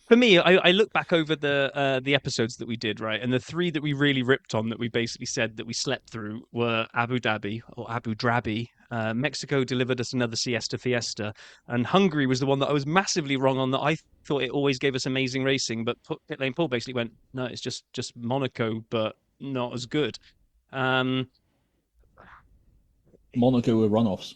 For me, I look back over the episodes that we did, right, and the three that we really ripped on, that we basically said that we slept through, were Abu Dhabi or Abu Dhabi. Mexico delivered us another siesta fiesta, and Hungary was the one that I was massively wrong on. That I thought it always gave us amazing racing, but Pit Lane Paul basically went, no, it's just Monaco, but not as good.
Monaco were runoffs.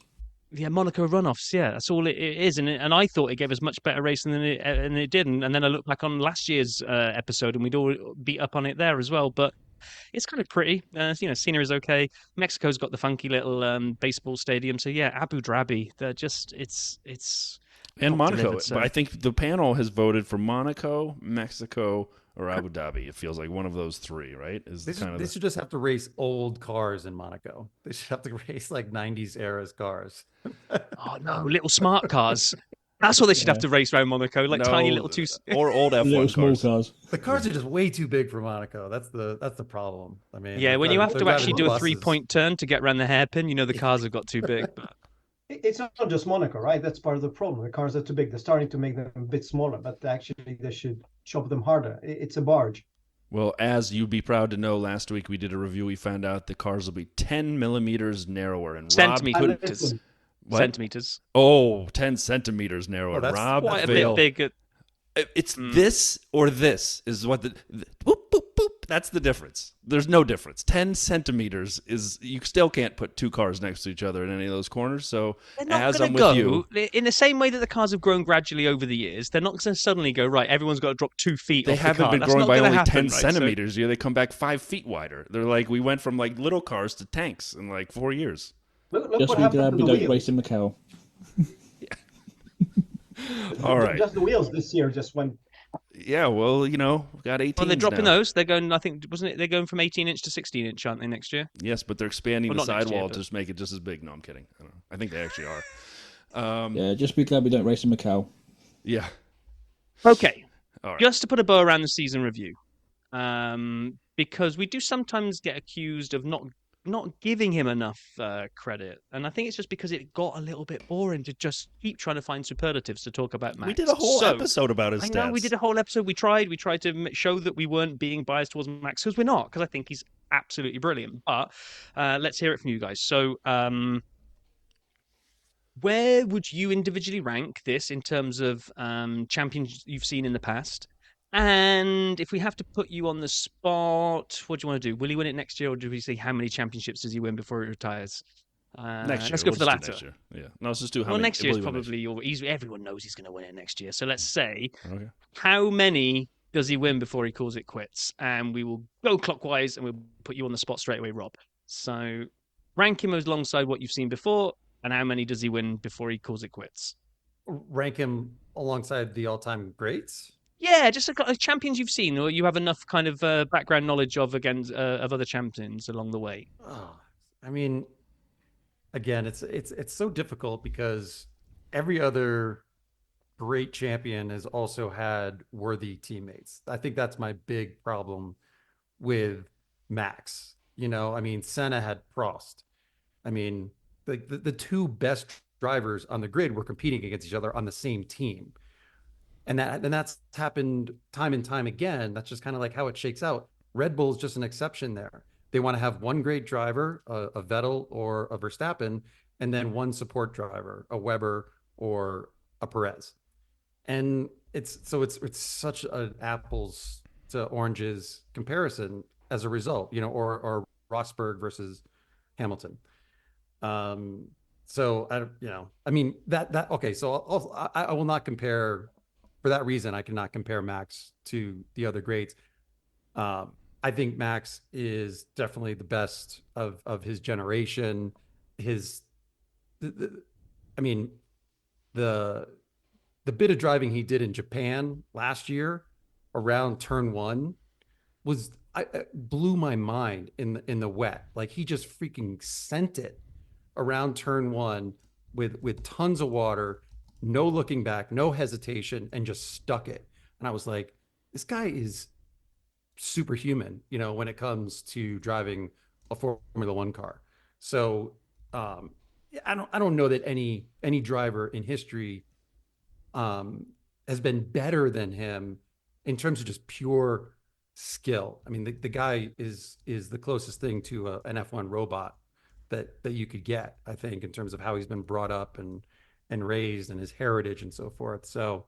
Yeah, Monaco runoffs. Yeah, that's all it is, and I thought it gave us much better racing than it didn't. And then I looked back on last year's episode, and we'd all beat up on it there as well. But it's kind of pretty. Scenery is okay. Mexico's got the funky little baseball stadium. So yeah, Abu Dhabi. They're just it's
and Monaco. But I think the panel has voted for Monaco, Mexico, or Abu Dhabi. It feels like one of those three, right?
They should just have to race old cars in Monaco. They should have to race like 90s eras cars.
Oh no, little smart cars. That's what they should have to race around Monaco, like tiny little
or old F1
cars.
The cars are just way too big for Monaco. That's the problem. I mean,
yeah, when you have to actually do a 3-point turn to get around the hairpin, the cars have got too big. But
it's not just Monaco, right? That's part of the problem. The cars are too big. They're starting to make them a bit smaller, but actually they should chop them harder. It's a barge.
Well, as you'd be proud to know, last week we did a review. We found out the cars will be 10 millimeters narrower. And
centimeters.
What?
Centimeters.
Oh, 10 centimeters narrower.
That's
Rob
quite
failed.
A bit big.
It's this or this is what the boop, boop, boop. That's the difference. There's no difference. 10 centimeters is, you still can't put two cars next to each other in any of those corners. So as I'm with you,
in the same way that the cars have grown gradually over the years, they're not going to suddenly go, right, everyone's got to drop 2 feet.
They
off
haven't
the car.
been
That's
growing by only 10
right?
centimeters. So, they come back 5 feet wider. They're like, we went from like little cars to tanks in like 4 years.
Look
just
what
be
happened
glad
to
we
the
don't
wheels.
race in Macau.
All right.
Just the wheels this year just went.
Yeah, well, we've got 18.
Well, they're dropping
now.
those. They're going, I think, wasn't it? They're going from 18-inch to 16-inch, aren't they, next year?
Yes, but they're expanding
Well,
the
not next year,
sidewall
but-
to just make it just as big. No, I'm kidding. I don't know. I think they actually are.
Yeah, just be glad we don't race in Macau.
Yeah.
Okay.
All right.
Just to put a bow around the season review, because we do sometimes get accused of not giving him enough credit, and I think it's just because it got a little bit boring to just keep trying to find superlatives to talk about Max.
We did a whole episode about his stats.
I know, we did a whole episode. We tried to show that we weren't being biased towards Max, because we're not, because I think he's absolutely brilliant. But let's hear it from you guys. So where would you individually rank this in terms of champions you've seen in the past? And if we have to put you on the spot, what do you want to do? Will he win it next year, or do we see how many championships does he win before he retires?
Next year.
Let's go for the
Let's do
latter.
next year. Yeah. No, let's just do how
Well,
many.
next year is
will he win
probably everyone knows he's going to win it next year. So let's say,
Okay.
how many does he win before he calls it quits? And we will go clockwise, and we'll put you on the spot straight away, Rob. So rank him alongside what you've seen before, and how many does he win before he calls it quits?
Rank him alongside the all-time greats.
Yeah, just like champions you've seen, or you have enough kind of background knowledge of of other champions along the way.
Oh, I mean, again, it's so difficult because every other great champion has also had worthy teammates. I think that's my big problem with Max. I mean, Senna had Prost. I mean, the two best drivers on the grid were competing against each other on the same team. And that's happened time and time again. That's just kind of like how it shakes out. Red Bull is just an exception there. They want to have one great driver, a Vettel or a Verstappen, and then one support driver, a Weber or a Perez. And it's such an apples to oranges comparison as a result, or Rosberg versus Hamilton. So I mean that okay. So I will not compare for that reason. I cannot compare Max to the other greats. I think Max is definitely the best of his generation. I mean, the bit of driving he did in Japan last year around turn 1 blew my mind in the wet. Like, he just freaking sent it around turn 1 with tons of water, no looking back, no hesitation, and just stuck it. And I was like, this guy is superhuman, when it comes to driving a Formula One car. So I don't know that any driver in history has been better than him in terms of just pure skill. I mean, the guy is the closest thing to an F1 robot that you could get, I think, in terms of how he's been brought up and raised and his heritage and so forth. So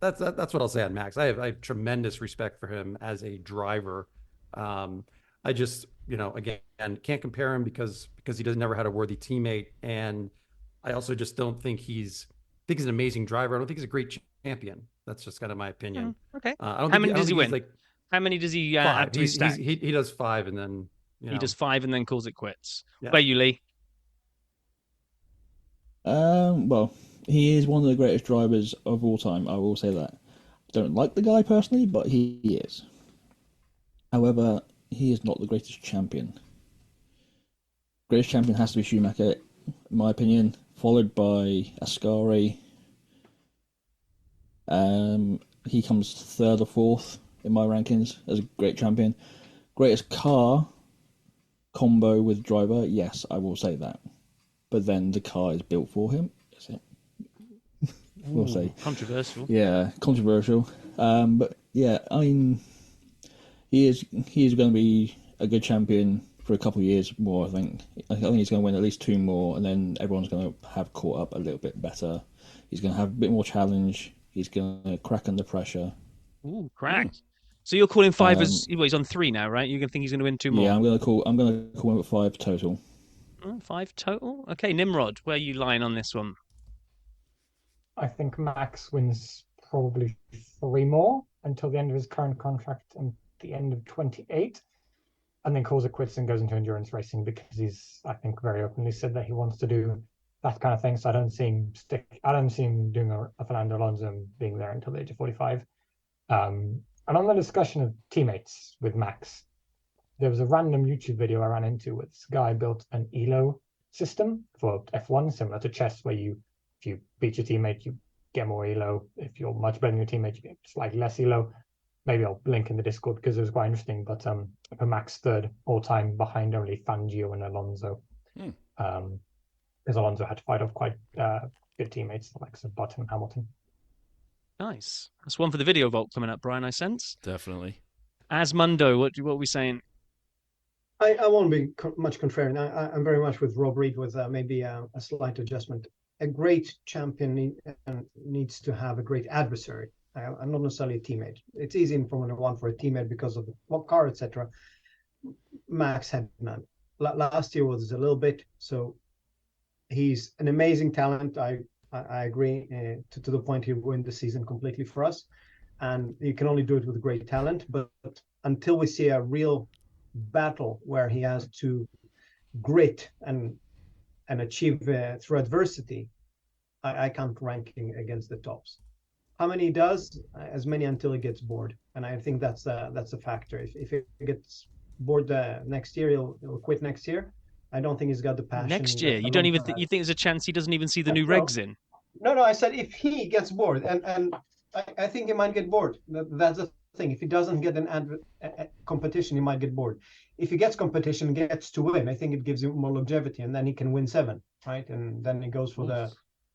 that's what I'll say on Max. I have tremendous respect for him as a driver. I just, again, can't compare him because he doesn't never had a worthy teammate. And I also just don't think he's an amazing driver. I don't think he's a great champion. That's just kind of my opinion.
Okay.
How
many does he win? How many does he add to his stack?
He does 5 and then,
he does 5 and then calls it quits.
Yeah.
Where you, Lee?
Well, he is one of the greatest drivers of all time. I will say that. I don't like the guy personally, but he is. However, he is not the greatest champion. Greatest champion has to be Schumacher, in my opinion, followed by Ascari. He comes 3rd or 4th in my rankings as a great champion. Greatest car combo with driver, yes, I will say that. But then the car is built for him, is it? We'll see.
Controversial.
Yeah, controversial. But yeah, I mean, he is going to be a good champion for a couple of years more, I think. I think he's going to win at least 2 more, and then everyone's going to have caught up a little bit better. He's going to have a bit more challenge. He's going to crack under pressure.
Ooh, crack. So you're calling 5 as he's on 3 now, right? You're going to think he's going to win 2 more?
Yeah, I'm going to call him at 5 total.
5 total? Okay, Nimrod, where are you lying on this one?
I think Max wins probably 3 more until the end of his current contract and the end of 28, and then calls it quits and goes into endurance racing because he's, I think, very openly said that he wants to do that kind of thing. So I don't see him doing a Fernando Alonso and being there until the age of 45. And on the discussion of teammates with Max, there was a random YouTube video I ran into where this guy built an ELO system for F1, similar to chess, where if you beat your teammate, you get more ELO. If you're much better than your teammate, you get slightly less ELO. Maybe I'll link in the Discord because it was quite interesting. But for Max 3rd all time behind only Fangio and Alonso, because Alonso had to fight off quite good teammates like Button and Hamilton.
Nice. That's one for the video vault coming up, Brian, I sense.
Definitely.
Asmundo, what are we saying?
I won't be much contrarian. I'm very much with Rob Reed with maybe a slight adjustment. A great champion needs to have a great adversary. I'm not necessarily a teammate. It's easy in Formula One for a teammate because of the car, etc. Max had none. Last year was a little bit. So he's an amazing talent. I agree to the point he ruined the season completely for us. And you can only do it with great talent. But until we see a real battle where he has to grit and achieve through adversity, I can't rank him against the tops. How many he does? As many until he gets bored, and I think that's a factor. If he gets bored next year, he'll quit next year. I don't think he's got the passion.
Next year, you don't even you think there's a chance he doesn't even see the new regs in?
No. I said if he gets bored, and I think he might get bored. That's the thing. If he doesn't get a competition, he might get bored. If he gets competition, gets to win, I think it gives him more longevity, and then he can win 7, right? And then he goes for the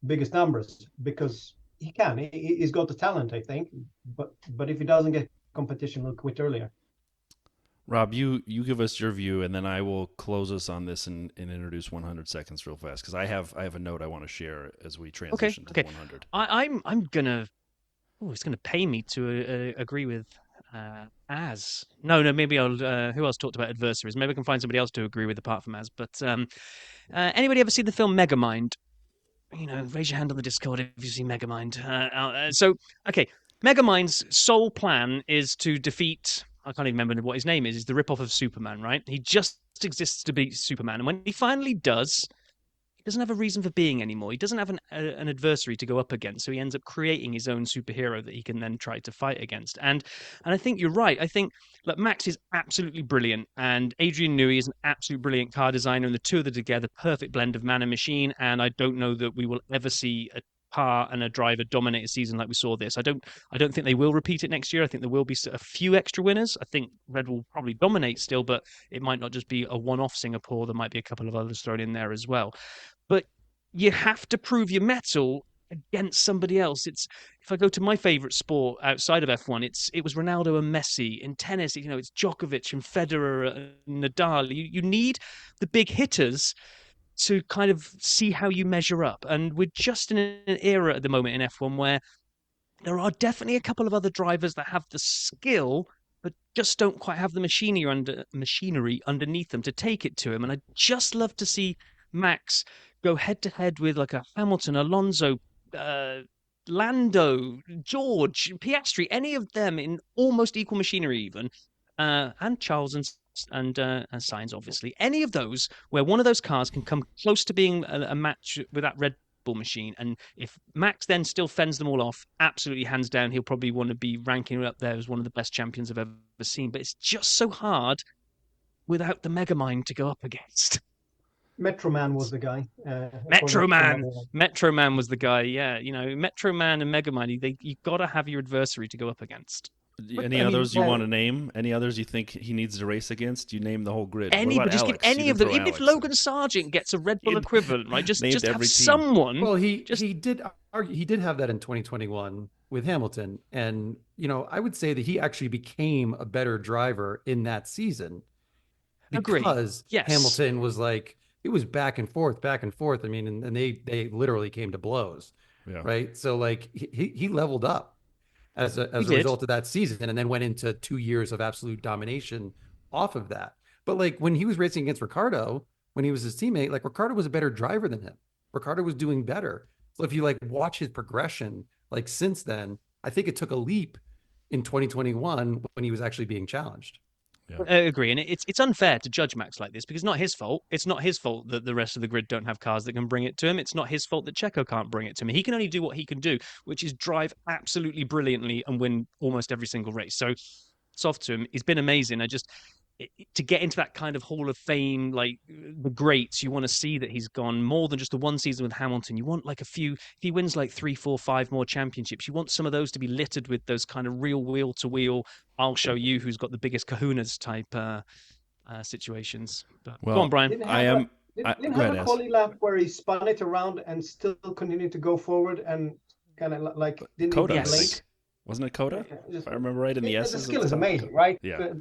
biggest numbers because he can. He's got the talent, I think. But if he doesn't get competition, he'll quit earlier.
Rob, you give us your view, and then I will close us on this and introduce 100 seconds real fast, because I have a note I want to share as we transition to the 100.
I'm gonna. Oh, it's gonna pay me to agree with Az. No, maybe I'll. Who else talked about adversaries? Maybe I can find somebody else to agree with apart from Az. But anybody ever seen the film Megamind? Raise your hand on the Discord if you see Megamind. Okay, Megamind's sole plan is to defeat. I can't even remember what his name is. He's the ripoff of Superman, right? He just exists to beat Superman, and when he finally does, he doesn't have a reason for being anymore. He doesn't have an adversary to go up against, so he ends up creating his own superhero that he can then try to fight against. And I think you're right. I think Max is absolutely brilliant, and Adrian Newey is an absolute brilliant car designer, and the two of them together, perfect blend of man and machine. And I don't know that we will ever see a car and a driver dominate a season like we saw this. I don't think they will repeat it next year. I think there will be a few extra winners. I think Red will probably dominate still, but it might not just be a one-off Singapore. There might be a couple of others thrown in there as well. But you have to prove your mettle against somebody else. If I go to my favorite sport outside of F1, it was Ronaldo and Messi. In tennis, it's Djokovic and Federer and Nadal. You need the big hitters to kind of see how you measure up. And we're just in an era at the moment in F1 where there are definitely a couple of other drivers that have the skill, but just don't quite have the machinery underneath them to take it to him. And I'd just love to see Max go head-to-head with like a Hamilton, Alonso, Lando, George, Piastri, any of them in almost equal machinery even, and Charles and Sainz, obviously. Any of those where one of those cars can come close to being a match with that Red Bull machine. And if Max then still fends them all off, absolutely hands down, he'll probably want to be ranking up there as one of the best champions I've ever seen. But it's just so hard without the Megamind to go up against.
Metro Man was the guy.
Metro Man was the guy. Yeah, Metro Man and Megamind. You got to have your adversary to go up against.
Any others you want to name? Any others you think he needs to race against? You name the whole grid.
Just give any of them. Even if Logan Sargent gets a Red Bull equivalent, right? Just have someone.
Well, he did have that in 2021 with Hamilton, and I would say that he actually became a better driver in that season because Hamilton was like, it was back and forth. I mean, and they literally came to blows, right? So like he leveled up as a result of that season, and then went into 2 years of absolute domination off of that. But like when he was racing against Ricardo, when he was his teammate, like Ricardo was a better driver than him. Ricardo was doing better. So if you like watch his progression, like since then, I think it took a leap in 2021 when he was actually being challenged.
Yeah. I agree, and it's unfair to judge Max like this because it's not his fault. It's not his fault that the rest of the grid don't have cars that can bring it to him. It's not his fault that Checo can't bring it to him. He can only do what he can do, which is drive absolutely brilliantly and win almost every single race. So it's off to him. He's been amazing. To get into that kind of Hall of Fame, like the greats, you want to see that he's gone more than just the one season with Hamilton. You want like a few, if he wins like 3, 4, 5 more championships, you want some of those to be littered with those kind of real wheel to wheel, I'll show you who's got the biggest kahunas type situations. But, go on, Brian.
Didn't have a quali lap where he spun it around and still continued to go forward and kind of like didn't
Coda,
even blink?
Wasn't it Coda? If I remember right, in the S's.
The skill is amazing, right?
Yeah.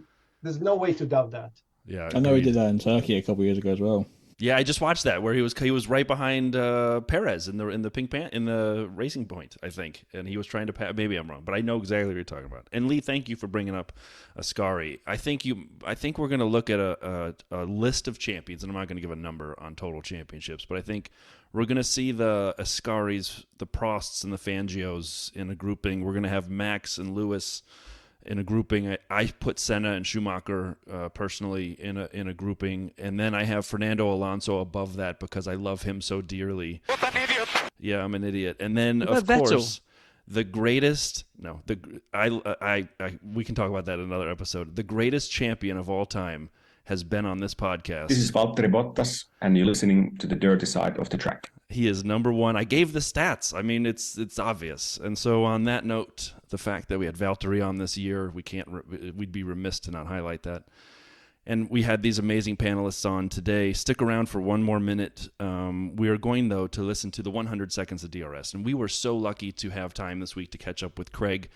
There's no way to doubt that.
Yeah,
I know he did that in Turkey a couple of years ago as well.
Yeah, I just watched that where he was right behind Perez in the racing point, I think, and he was trying to maybe I'm wrong, but I know exactly what you're talking about. And Lee, thank you for bringing up Ascari. I think we're going to look at a list of champions, and I'm not going to give a number on total championships, but I think we're going to see the Ascaris, the Prosts, and the Fangios in a grouping. We're going to have Max and Lewis in a grouping. I put Senna and Schumacher personally in a grouping, and then I have Fernando Alonso above that because I love him so dearly. What an idiot! Yeah, I'm an idiot. And then of course the greatest. No, we can talk about that in another episode. The greatest champion of all time has been on this podcast.
This is Valtteri Bottas, and you're listening to the dirty side of the track.
He is number one. I gave the stats. I mean, it's obvious. And so on that note, the fact that we had Valtteri on this year, we'd be remiss to not highlight that. And we had these amazing panelists on today. Stick around for one more minute. We are going, though, to listen to the 100 Seconds of DRS. And we were so lucky to have time this week to catch up with Kraig.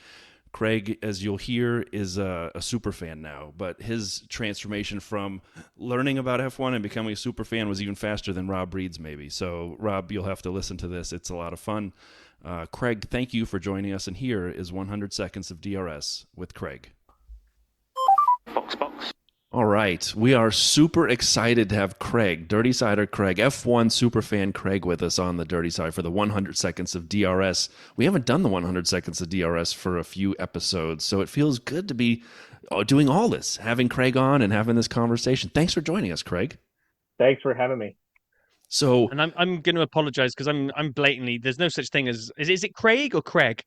Kraig, as you'll hear, is a super fan now, but his transformation from learning about F1 and becoming a super fan was even faster than Rob Reed's maybe. So, Rob, you'll have to listen to this. It's a lot of fun. Kraig, thank you for joining us, and here is 100 Seconds of DRS with Kraig.
Box.
All right, we are super excited to have Kraig, Dirty Sider Kraig, F1 superfan Kraig with us on the Dirty Side for the 100 Seconds of DRS. We haven't done the 100 Seconds of DRS for a few episodes, so it feels good to be doing all this, having Kraig on and having this conversation. Thanks for joining us, Kraig.
Thanks for having me.
So,
and I'm going to apologize because I'm blatantly, there's no such thing as, is it Kraig or Kraig?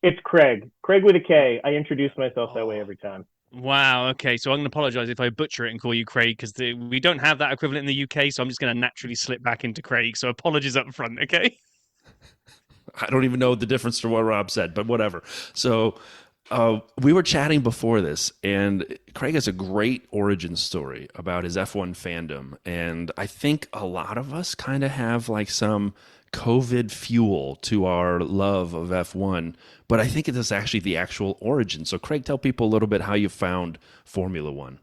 It's Kraig. Kraig with a K. I introduce myself that way every time.
Wow. Okay. So I'm going to apologize if I butcher it and call you Kraig because we don't have that equivalent in the UK. So I'm just going to naturally slip back into Kraig. So apologies up front. Okay.
I don't even know the difference to what Rob said, but whatever. So we were chatting before this, and Kraig has a great origin story about his F1 fandom. And I think a lot of us kind of have like some COVID fuel to our love of F1, but I think it is actually the actual origin. So Kraig, tell people a little bit how you found Formula One.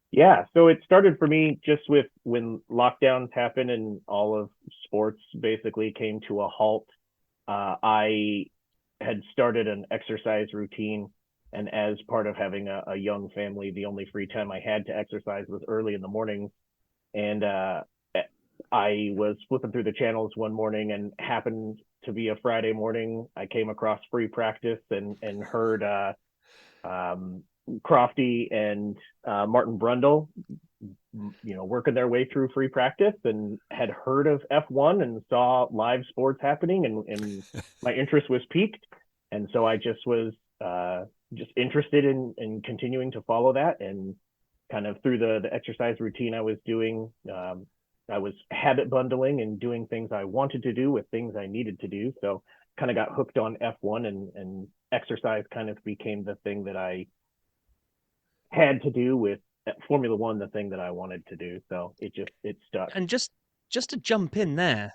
Yeah, so it started for me just with when lockdowns happened and all of sports basically came to a halt. I had started an exercise routine, and as part of having a young family, the only free time I had to exercise was early in the morning. And I was flipping through the channels one morning and happened to be a Friday morning. I came across Free Practice and heard Crofty and Martin Brundle, working their way through Free Practice, and had heard of F1 and saw live sports happening, and my interest was piqued. And so I just was just interested in continuing to follow that, and kind of through the exercise routine I was doing, I was habit bundling and doing things I wanted to do with things I needed to do. So kind of got hooked on F1, and exercise kind of became the thing that I had to do, with Formula One, the thing that I wanted to do. So it stuck.
And just to jump in there,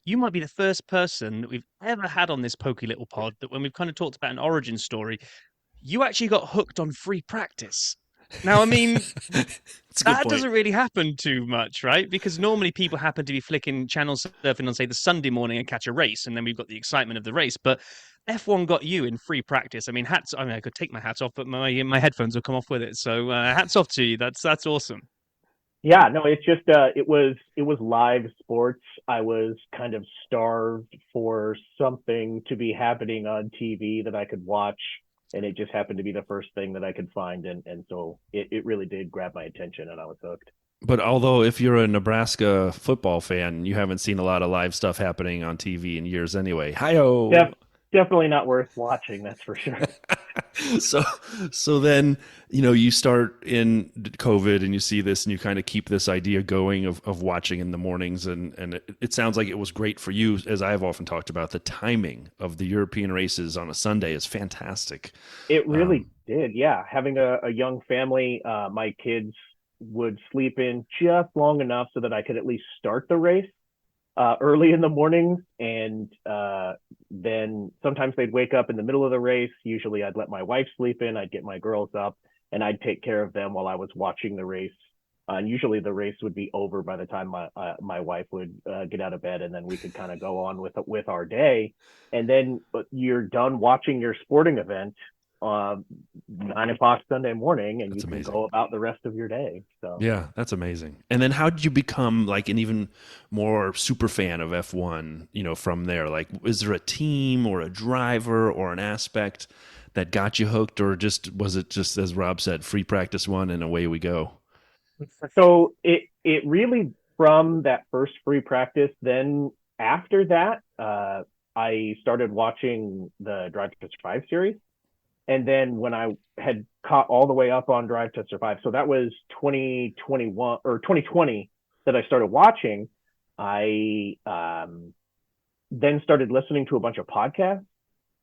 you might be the first person that we've ever had on this pokey little pod that when we've kind of talked about an origin story, you actually got hooked on Free Practice. Now, I mean, that doesn't really happen too much, right? Because normally people happen to be flicking channel surfing on, say, the Sunday morning and catch a race, and then we've got the excitement of the race. But F1 got you in Free Practice. I mean, I could take my hats off, but my headphones will come off with it. So hats off to you. That's awesome.
Yeah, no, it's just it was live sports. I was kind of starved for something to be happening on TV that I could watch. And it just happened to be the first thing that I could find. And so it really did grab my attention, and I was hooked.
But although if you're a Nebraska football fan, you haven't seen a lot of live stuff happening on TV in years anyway. Hi-yo!
Definitely not worth watching, that's for sure.
So then, you start in COVID and you see this and you kind of keep this idea going of watching in the mornings. And it sounds like it was great for you, as I've often talked about. The timing of the European races on a Sunday is fantastic.
It really did, yeah. Having a young family, my kids would sleep in just long enough so that I could at least start the race early in the mornings, and then sometimes they'd wake up in the middle of the race. Usually I'd let my wife sleep in, I'd get my girls up, and I'd take care of them while I was watching the race. And usually the race would be over by the time my wife would get out of bed, and then we could kind of go on with our day. And then you're done watching your sporting event 9 o'clock Sunday morning, and that's amazing. Go about the rest of your day. So
yeah, that's amazing. And then how did you become like an even more super fan of F1, from there? Like, is there a team or a driver or an aspect that got you hooked, or was it just, as Rob said, Free Practice one and away we go?
So it really, from that first Free Practice, then after that, I started watching the Drive to Survive series. And then when I had caught all the way up on Drive to Survive, so that was 2021 or 2020 that I started watching, I then started listening to a bunch of podcasts.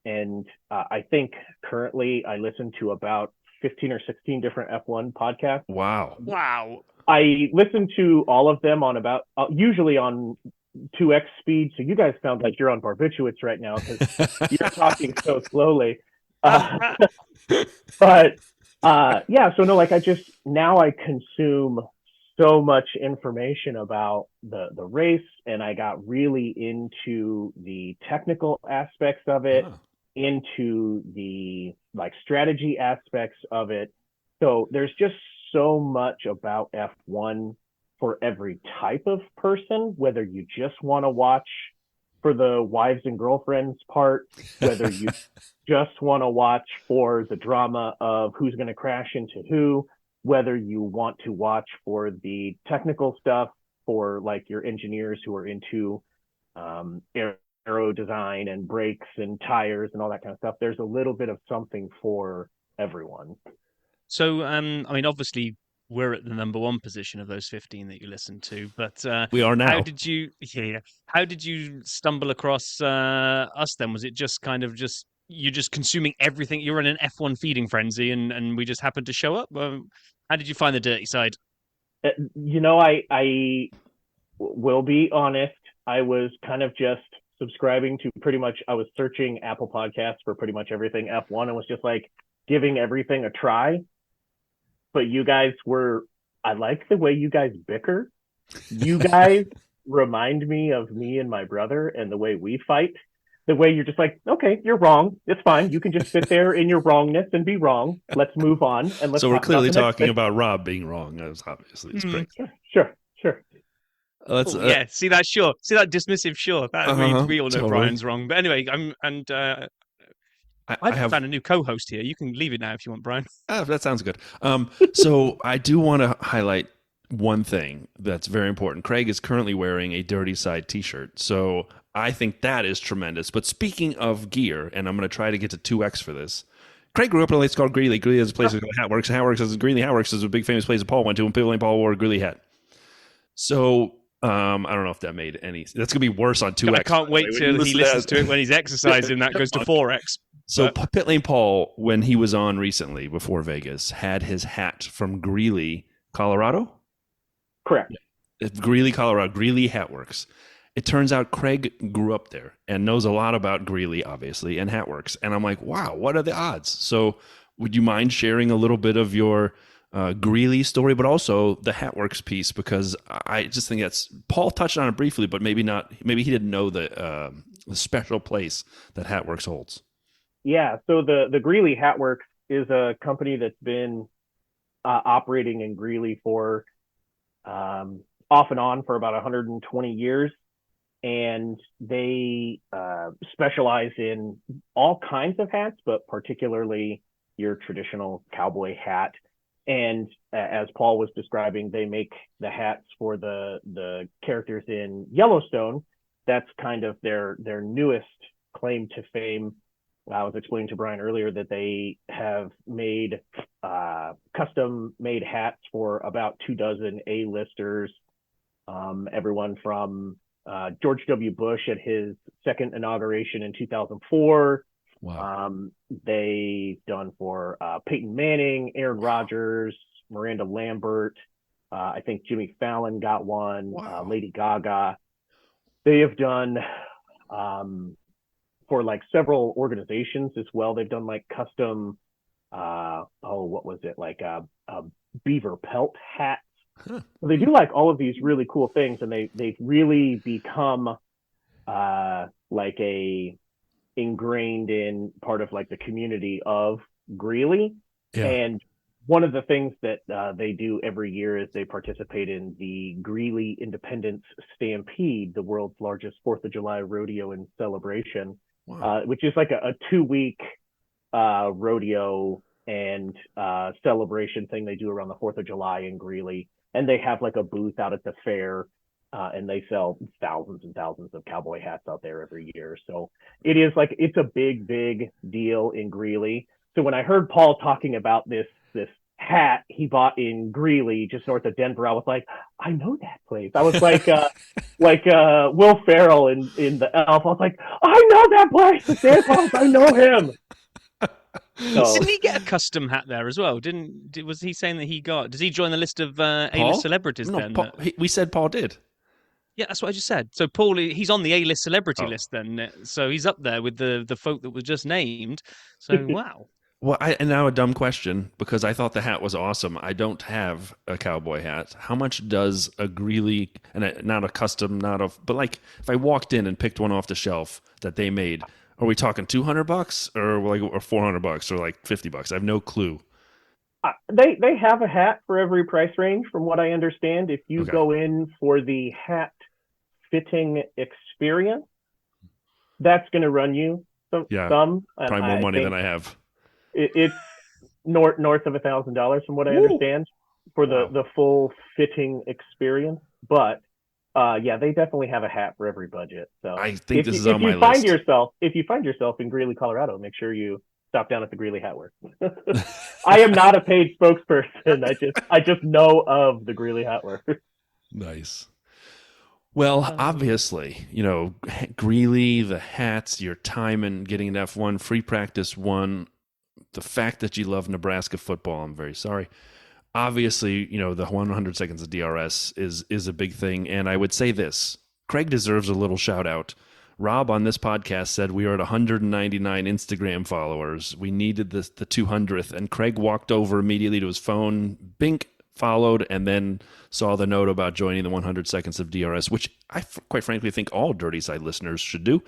And I think currently I listen to about 15 or 16 different F1 podcasts.
Wow.
I listen to all of them on about, usually on 2x speed. So you guys sound like you're on barbiturates right now because you're talking so slowly. But yeah, so no, like I consume so much information about the race, and I got really into the technical aspects of it, into the like strategy aspects of it. So there's just so much about F1 for every type of person, whether you just want to watch for the wives and girlfriends part, whether you just want to watch for the drama of who's going to crash into who, whether you want to watch for the technical stuff for like your engineers who are into aero design and brakes and tires and all that kind of stuff. There's a little bit of something for everyone.
So, I mean, obviously, we're at the number one position of those 15 that you listened to, but
we are now.
How did you stumble across us then? Was it just kind of you're just consuming everything? You're in an F1 feeding frenzy, and we just happened to show up. How did you find the dirty side?
You know, I will be honest. I was kind of just subscribing to pretty much. I was searching Apple Podcasts for pretty much everything F1, and was just like giving everything a try. But you guys I like the way you guys bicker. You guys remind me of me and my brother and the way we fight. The way you're just like, okay, you're wrong. It's fine. You can just sit there in your wrongness and be wrong. Let's move on. And let's.
So we're clearly talking about Rob being wrong. That's obviously it's great.
Sure.
Yeah, see that dismissive sure. That means we all know totally. Brian's wrong. But anyway, I've found a new co-host here. You can leave it now if you want, Brian.
That sounds good. So I do want to highlight one thing that's very important. Kraig is currently wearing a Dirty Side t-shirt. So I think that is tremendous. But speaking of gear, and I'm going to try to get to 2X for this. Kraig grew up in a place called Greeley. Greeley has a place called Hatworks. Hatworks is Greeley. Hatworks is a big famous place that Paul went to, and Piddly Paul wore a Greeley hat. So I don't know if that made any. That's going to be worse on 2X.
I can't wait till he listens to it when he's exercising. That goes to 4X.
So Piddly Paul, when he was on recently before Vegas, had his hat from Greeley, Colorado.
Correct.
Greeley, Colorado. Greeley Hatworks. It turns out Kraig grew up there and knows a lot about Greeley, obviously, and Hatworks. And I'm like, wow, what are the odds? So would you mind sharing a little bit of your Greeley story, but also the Hatworks piece? Because I just think Paul touched on it briefly, but maybe not. Maybe he didn't know the special place that Hatworks holds.
Yeah, so the Greeley Hatworks is a company that's been operating in Greeley for off and on for about 120 years. And they specialize in all kinds of hats, but particularly your traditional cowboy hat. And as Paul was describing, they make the hats for the characters in Yellowstone. That's kind of their newest claim to fame. I was explaining to Brian earlier that they have made custom made hats for about 24 A-listers, everyone from George W. Bush at his second inauguration in 2004.
Wow.
They've done for Peyton Manning, Aaron Rodgers, Miranda Lambert. I think Jimmy Fallon got one.
Wow.
Lady Gaga. They have done for like several organizations as well. They've done like custom, what was it? Like a beaver pelt hats. Huh. So they do like all of these really cool things, and they've really become like a ingrained in part of like the community of Greeley.
Yeah.
And one of the things that they do every year is they participate in the Greeley Independence Stampede, the world's largest 4th of July rodeo and celebration. Wow. Which is like a 2-week rodeo and celebration thing they do around the 4th of July in Greeley. And they have like a booth out at the fair, and they sell thousands and thousands of cowboy hats out there every year. So it's a big, big deal in Greeley. So when I heard Paul talking about this hat he bought in Greeley, just north of Denver, I was like, I know that place. I was like Will Ferrell in The Elf. I was like, I know that place. The Santa Claus, I know him. So,
didn't he get a custom hat there as well? Was he saying that he got? Does he join the list of A-list celebrities?
No,
then
Paul, we said Paul did.
Yeah, that's what I just said. So Paul, he's on the A-list celebrity list then. So he's up there with the folk that was just named. So wow.
Well, and now a dumb question, because I thought the hat was awesome. I don't have a cowboy hat. How much does a Greeley, and not a custom, but like if I walked in and picked one off the shelf that they made, are we talking $200 or $400 or like $50? I have no clue.
They have a hat for every price range, from what I understand. If you
Okay.
go in for the hat fitting experience, that's going to run you some.
Probably more money than I have.
It's north of $1,000 from what I understand for the full fitting experience. But they definitely have a hat for every budget. So
I think this is on my list.
If you find yourself in Greeley, Colorado, make sure you stop down at the Greeley Hat Works. I am not a paid spokesperson. I just know of the Greeley Hat Works.
Nice. Well, obviously, Greeley, the hats, your time in getting an F1, free practice one, the fact that you love Nebraska football, I'm very sorry. Obviously, the 100 seconds of DRS is a big thing. And I would say this, Kraig deserves a little shout out. Rob on this podcast said we are at 199 Instagram followers. We needed the 200th. And Kraig walked over immediately to his phone, bink, followed, and then saw the note about joining the 100 seconds of DRS, which I quite frankly think all Dirty Side listeners should do.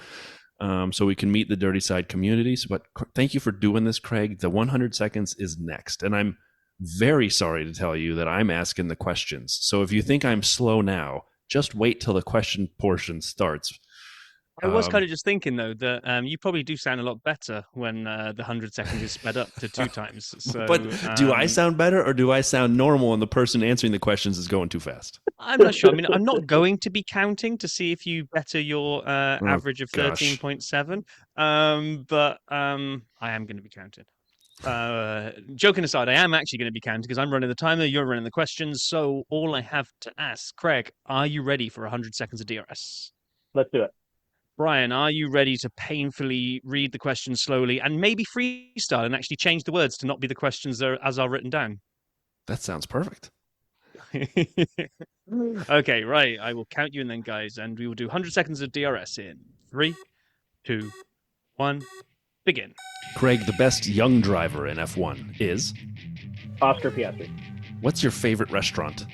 So we can meet the Dirty Side communities. But thank you for doing this, Kraig. The 100 seconds is next. And I'm very sorry to tell you that I'm asking the questions. So if you think I'm slow now, just wait till the question portion starts.
I was kind of just thinking, though, that you probably do sound a lot better when the 100 seconds is sped up to 2 times. So,
but do I sound better, or do I sound normal and the person answering the questions is going too fast?
I'm not sure. I mean, I'm not going to be counting to see if you better your average of 13.7, but I am going to be counted. Joking aside, I am actually going to be counted because I'm running the timer, you're running the questions. So all I have to ask, Kraig, are you ready for 100 seconds of DRS?
Let's do it.
Brian, are you ready to painfully read the questions slowly and maybe freestyle and actually change the words to not be the questions as are written down?
That sounds perfect.
Okay, right. I will count you in then, guys, and we will do 100 seconds of DRS in 3, 2, 1, begin.
Kraig, the best young driver in F1 is?
Oscar Piastri.
What's your favorite restaurant?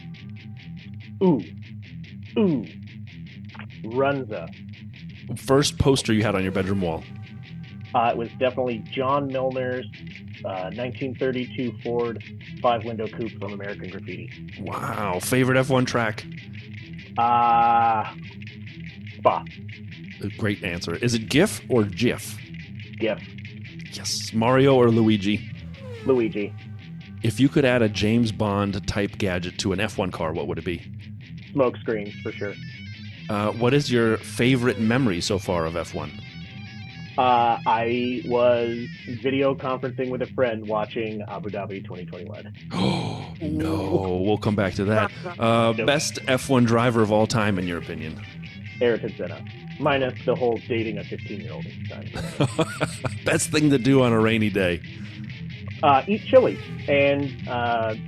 Ooh. Runza.
First poster you had on your bedroom wall?
It was definitely John Milner's 1932 Ford 5-window coupe from American Graffiti.
Wow. Favorite F1 track?
Spa.
Great answer. Is it GIF or GIF?
GIF.
Yes. Mario or Luigi?
Luigi.
If you could add a James Bond type gadget to an F1 car, what would it be?
Smoke screens, for sure.
What is your favorite memory so far of F1?
I was video conferencing with a friend watching Abu Dhabi 2021.
Oh, no. We'll come back to that. Best F1 driver of all time, in your opinion?
Ayrton Senna. Minus the whole dating a 15-year-old at the time.
Best thing to do on a rainy day?
Eat chili and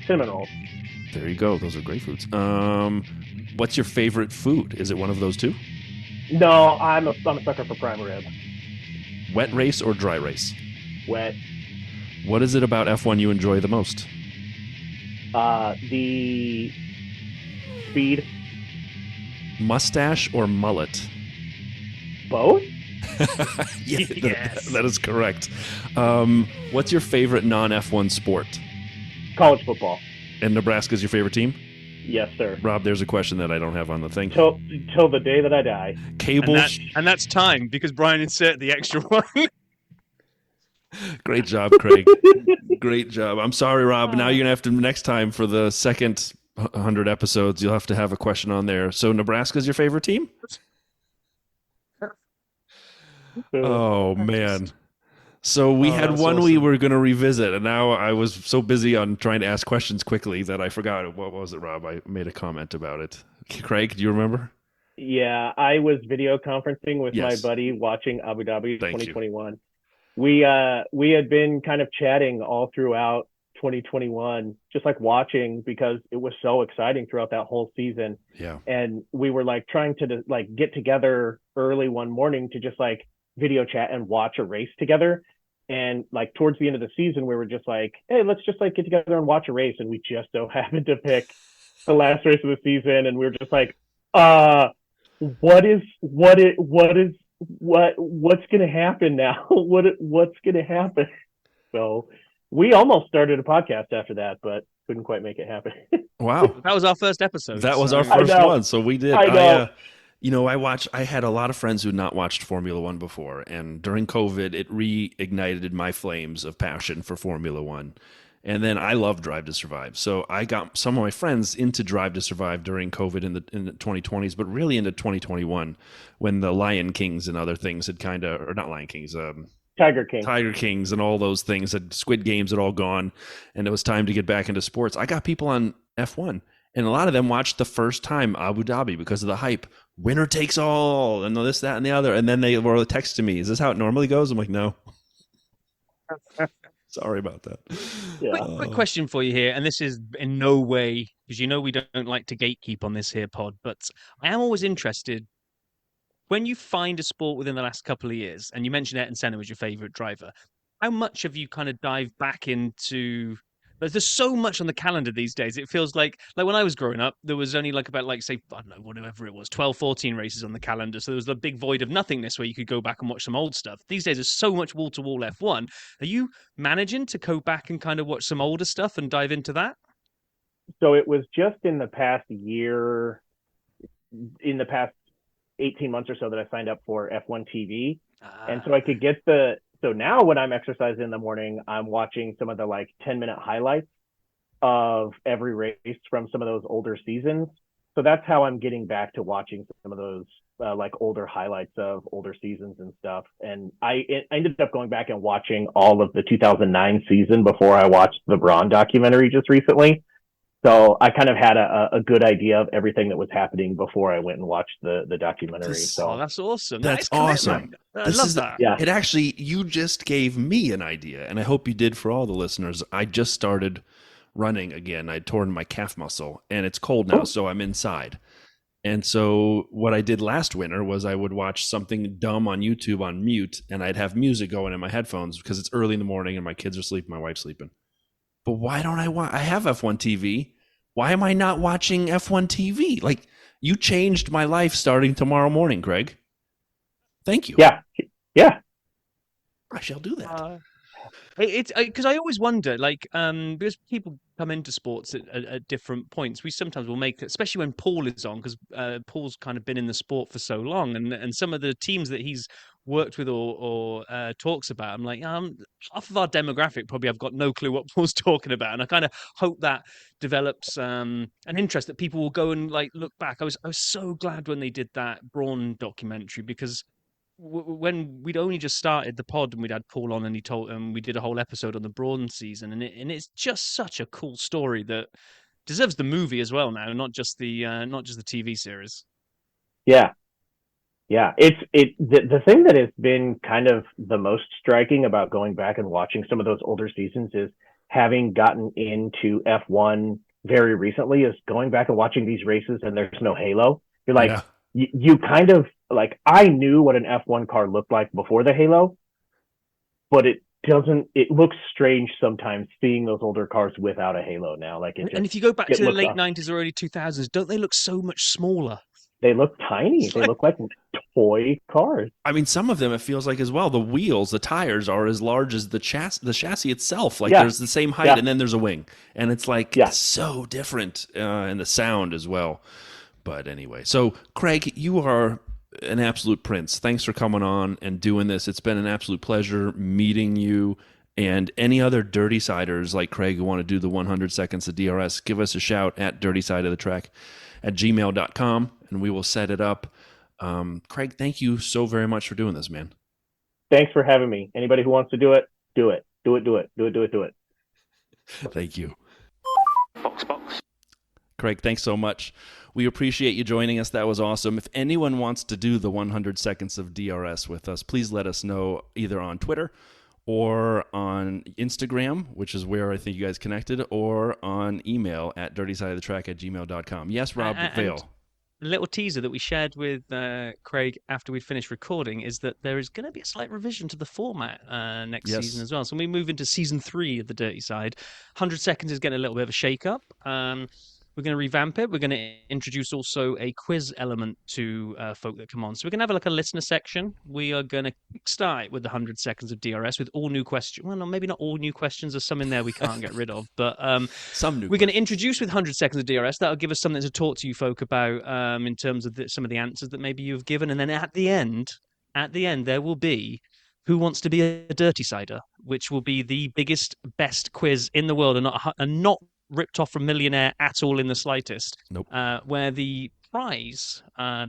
cinnamon rolls.
There you go. Those are great foods. What's your favorite food? Is it one of those two?
No, I'm a sucker for prime rib.
Wet race or dry race?
Wet.
What is it about F1 you enjoy the most?
The speed.
Mustache or mullet?
Both?
Yes. That is correct. What's your favorite non-F1 sport?
College football.
And Nebraska's your favorite team?
Yes, sir.
Rob, there's a question that I don't have on the thing.
Till the day that I die.
Cable.
And that's time, because Brian inserted the extra one.
Great job, Kraig. Great job. I'm sorry, Rob. Now you're going to have to, next time for the second 100 episodes, you'll have to have a question on there. So Nebraska's your favorite team? Oh, man. So we had one awesome. We were going to revisit, and now I was so busy on trying to ask questions quickly that I forgot. What was it, Rob? I made a comment about it. Kraig, do you remember?
Yeah, I was video conferencing with my buddy watching Abu Dhabi 2021. We had been kind of chatting all throughout 2021, just like watching, because it was so exciting throughout that whole season.
Yeah.
And we were like trying to like get together early one morning to just like video chat and watch a race together. And like towards the end of the season, we were just like, hey, let's just like get together and watch a race. And we just so happened to pick the last race of the season. And we were just like, what's going to happen now? What's going to happen? So we almost started a podcast after that, but couldn't quite make it happen.
Wow.
That was our first episode.
That was our first one. So we did.
I know.
I had a lot of friends who had not watched Formula One before, and during COVID, it reignited my flames of passion for Formula One. And then I love Drive to Survive. So I got some of my friends into Drive to Survive during COVID in the 2020s, but really into 2021 when the Lion Kings and other things had kind of, or not Lion Kings,
Tiger Kings and all those things, had Squid Games had all gone, and it was time to get back into sports. I got people on F1, and a lot of them watched the first time Abu Dhabi because of the hype. Winner takes all, and this, that, and the other. And then they were texting me, is this how it normally goes? I'm like, no. Sorry about that. Yeah.
Quick question for you here, and this is in no way, because you know we don't like to gatekeep on this here pod, but I am always interested, when you find a sport within the last couple of years, and you mentioned Ayrton Senna was your favorite driver, how much have you kind of dived back into... There's so much on the calendar these days. It feels like when I was growing up, there was only say, I don't know, whatever it was, 12, 14 races on the calendar. So there was the big void of nothingness where you could go back and watch some old stuff. These days, there's so much wall-to-wall F1. Are you managing to go back and kind of watch some older stuff and dive into that?
So it was just in the past 18 months or so that I signed up for F1 TV. And so I could get so now when I'm exercising in the morning, I'm watching some of the like 10-minute highlights of every race from some of those older seasons. So that's how I'm getting back to watching some of those like older highlights of older seasons and stuff. And I ended up going back and watching all of the 2009 season before I watched the Braun documentary just recently. So I kind of had a good idea of everything that was happening before I went and watched the documentary.
Oh, that's awesome.
That's awesome.
I love that.
Yeah.
It actually, you just gave me an idea, and I hope you did for all the listeners. I just started running again. I'd torn my calf muscle, and it's cold now, so I'm inside. And so what I did last winter was I would watch something dumb on YouTube on mute, and I'd have music going in my headphones because it's early in the morning and my kids are sleeping, my wife's sleeping. But why don't I have F1 TV? Why am I not watching F1 TV? Like, you changed my life starting tomorrow morning, Kraig. Thank you.
Yeah.
I shall do that.
It's because I always wonder, because people come into sports at different points. We sometimes will make it, especially when Paul is on, because Paul's kind of been in the sport for so long, and some of the teams that he's worked with or talks about, I'm like, half of our demographic probably I've got no clue what Paul's talking about, and I kind of hope that develops an interest that people will go and like look back. I was so glad when they did that Braun documentary, because when we'd only just started the pod and we'd had Paul on, and we did a whole episode on the Braun season, and it's just such a cool story that deserves the movie as well now, not just the TV series.
Yeah. It's the thing that has been kind of the most striking about going back and watching some of those older seasons is having gotten into F1 very recently is going back and watching these races and there's no halo. You're like, you kind of like, I knew what an F1 car looked like before the halo, but it looks strange sometimes seeing those older cars without a halo now. Like,
and if you go back to the late 90s or early 2000s, don't they look so much smaller?
They look tiny. They look like toy cars.
I mean, some of them it feels like as well. The wheels, the tires are as large as the chassis itself. Like there's the same height, and then there's a wing, and it's like so different, and the sound as well. But anyway, so Kraig, you are an absolute prince. Thanks for coming on and doing this. It's been an absolute pleasure meeting you. And any other Dirty Siders like Kraig who want to do the 100 Seconds of DRS, give us a shout at dirtysideofthetrack@gmail.com, and we will set it up. Kraig, thank you so very much for doing this, man.
Thanks for having me. Anybody who wants to do it, do it. Do it.
Thank you. Box. Kraig, thanks so much. We appreciate you joining us. That was awesome. If anyone wants to do the 100 Seconds of DRS with us, please let us know either on Twitter or on Instagram, which is where I think you guys connected, or on email at dirtysideofthetrack@gmail.com. Yes, Rob Vale.
A little teaser that we shared with Kraig after we finished recording is that there is going to be a slight revision to the format next season as well. So when we move into season 3 of the Dirty Side, 100 Seconds is getting a little bit of a shake-up. We're going to revamp it. We're going to introduce also a quiz element to folk that come on. So we're going to have like a listener section. We are going to start with the 100 Seconds of DRS with all new questions. Well, no, maybe not all new questions. There's some in there we can't get rid of. But
some new.
We're going to introduce with 100 Seconds of DRS. That'll give us something to talk to you folk about in terms of some of the answers that maybe you've given. And then at the end, there will be Who Wants to Be a Dirty Sider, which will be the biggest, best quiz in the world, and not ripped off from Millionaire at all in the slightest.
Nope.
Where the prize,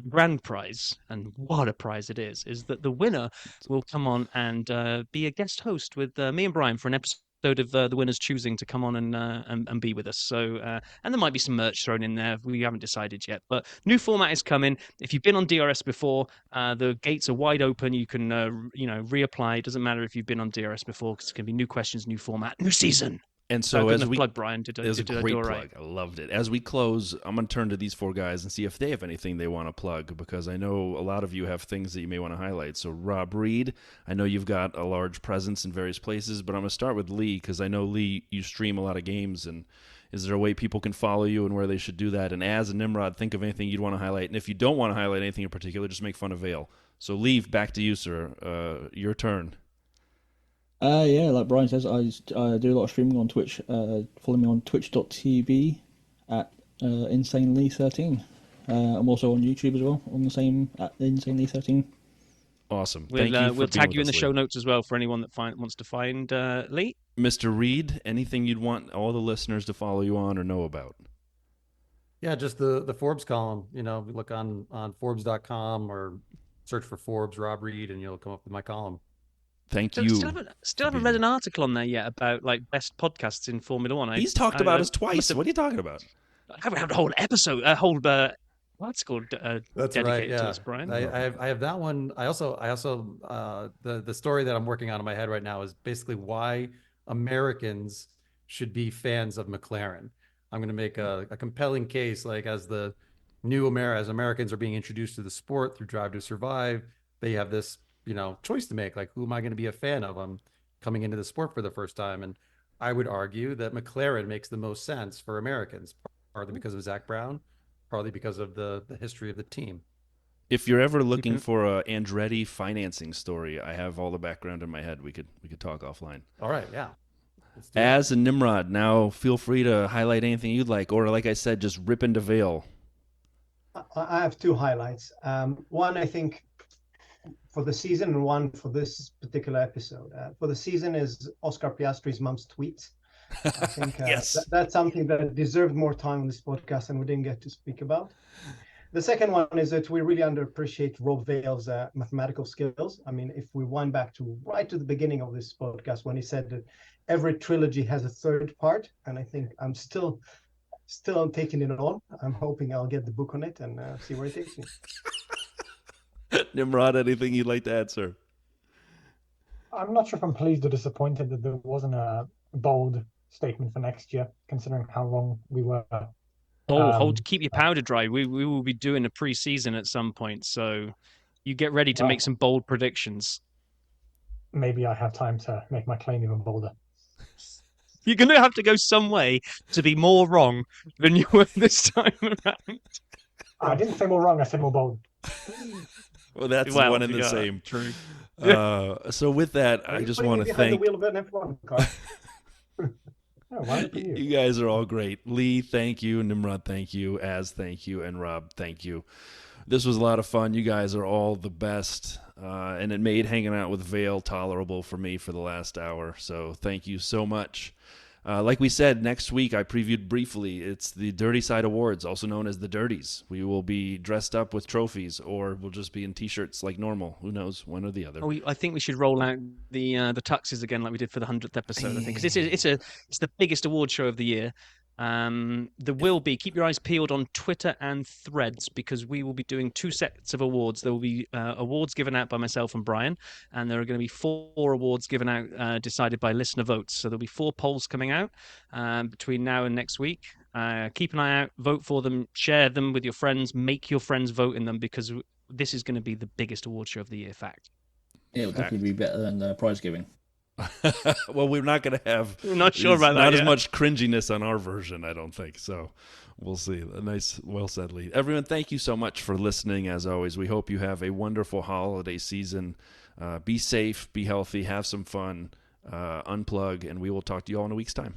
grand prize, and what a prize it is that the winner will come on and be a guest host with me and Brian for an episode of the winners choosing to come on and be with us. So and there might be some merch thrown in there. We haven't decided yet, but new format is coming. If you've been on DRS before, the gates are wide open. You can reapply. It doesn't matter if you've been on DRS before, because it's going to be new questions, new format, new season.
And so as we
plug, Brian, it was
a great plug. Right. I loved it. As we close, I'm going to turn to these 4 guys and see if they have anything they want to plug, because I know a lot of you have things that you may want to highlight. So Rob Reed, I know you've got a large presence in various places, but I'm going to start with Lee, because I know, Lee, you stream a lot of games, and is there a way people can follow you and where they should do that? And as a Nimrod, think of anything you'd want to highlight. And if you don't want to highlight anything in particular, just make fun of Vale. So Lee, back to you, sir. Your turn.
Yeah, like Brian says, I do a lot of streaming on Twitch. Follow me on twitch.tv at insanely13. I'm also on YouTube as well, on the same at insanely13.
Awesome.
We'll tag you in the show notes as well for anyone that wants to find Lee.
Mr. Reed, anything you'd want all the listeners to follow you on or know about?
Yeah, just the Forbes column. Look on Forbes.com or search for Forbes Rob Reed, and you'll come up with my column.
Thank you.
Still haven't read an article on there yet about like best podcasts in Formula One.
He's talked about us twice. What are you talking about?
I haven't had a whole episode, what's called
That's
dedicated
right, yeah.
to this, Brian.
I have that one. I also the story that I'm working on in my head right now is basically why Americans should be fans of McLaren. I'm going to make a compelling case, like as Americans are being introduced to the sport through Drive to Survive, they have this choice to make, like, who am I going to be a fan of? I'm coming into the sport for the first time, and I would argue that McLaren makes the most sense for Americans, partly because of Zach Brown, partly because of the history of the team.
If you're ever looking for a Andretti financing story, I have all the background in my head. We could talk offline.
All right, yeah.
As a Nimrod, now feel free to highlight anything you'd like, or like I said, just rip into Vale.
I have 2 highlights. One, I think, for the season, and one for this particular episode. For the season is Oscar Piastri's mom's tweet. I think
yes.
That's something that deserved more time on this podcast and we didn't get to speak about. The second one is that we really underappreciate Rob Vale's mathematical skills. I mean, if we wind back to right to the beginning of this podcast when he said that every trilogy has a 3rd part, and I think I'm still taking it on. I'm hoping I'll get the book on it and see where it takes me.
Nimrod, anything you'd like to add, sir?
I'm not sure if I'm pleased or disappointed that there wasn't a bold statement for next year, considering how wrong we were.
Keep your powder dry. We will be doing a pre-season at some point, so you get ready to make some bold predictions.
Maybe I have time to make my claim even bolder.
You're going to have to go some way to be more wrong than you were this time around.
I didn't say more wrong, I said more bold.
Well, that's one and the same.
True.
So with that, I just want to thank...
the wheel of an F1 car.
You guys are all great. Lee, thank you. Nimrod, thank you. Az, thank you. And Rob, thank you. This was a lot of fun. You guys are all the best. And it made hanging out with Vale tolerable for me for the last hour. So thank you so much. Like we said, next week I previewed briefly, it's the Dirty Side Awards, also known as the Dirties. We will be dressed up with trophies, or we'll just be in T-shirts like normal. Who knows, one or the other.
I think we should roll out the tuxes again, like we did for the 100th episode. I think because it's the biggest award show of the year. There will be, keep your eyes peeled on Twitter and Threads, because we will be doing 2 sets of awards. There will be awards given out by myself and Brian, and there are going to be 4 awards given out decided by listener votes. So there'll be 4 polls coming out between now and next week. Keep an eye out, vote for them, share them with your friends, make your friends vote in them, because this is going to be the biggest award show of the year. Fact.
It'll definitely be better than prize giving.
Well, we're not going to have.
We're not sure about that.
Not as much cringiness on our version, I don't think. So we'll see. Nice, well said, Lee. Everyone, thank you so much for listening. As always, we hope you have a wonderful holiday season. Be safe, be healthy, have some fun, unplug, and we will talk to you all in a week's time.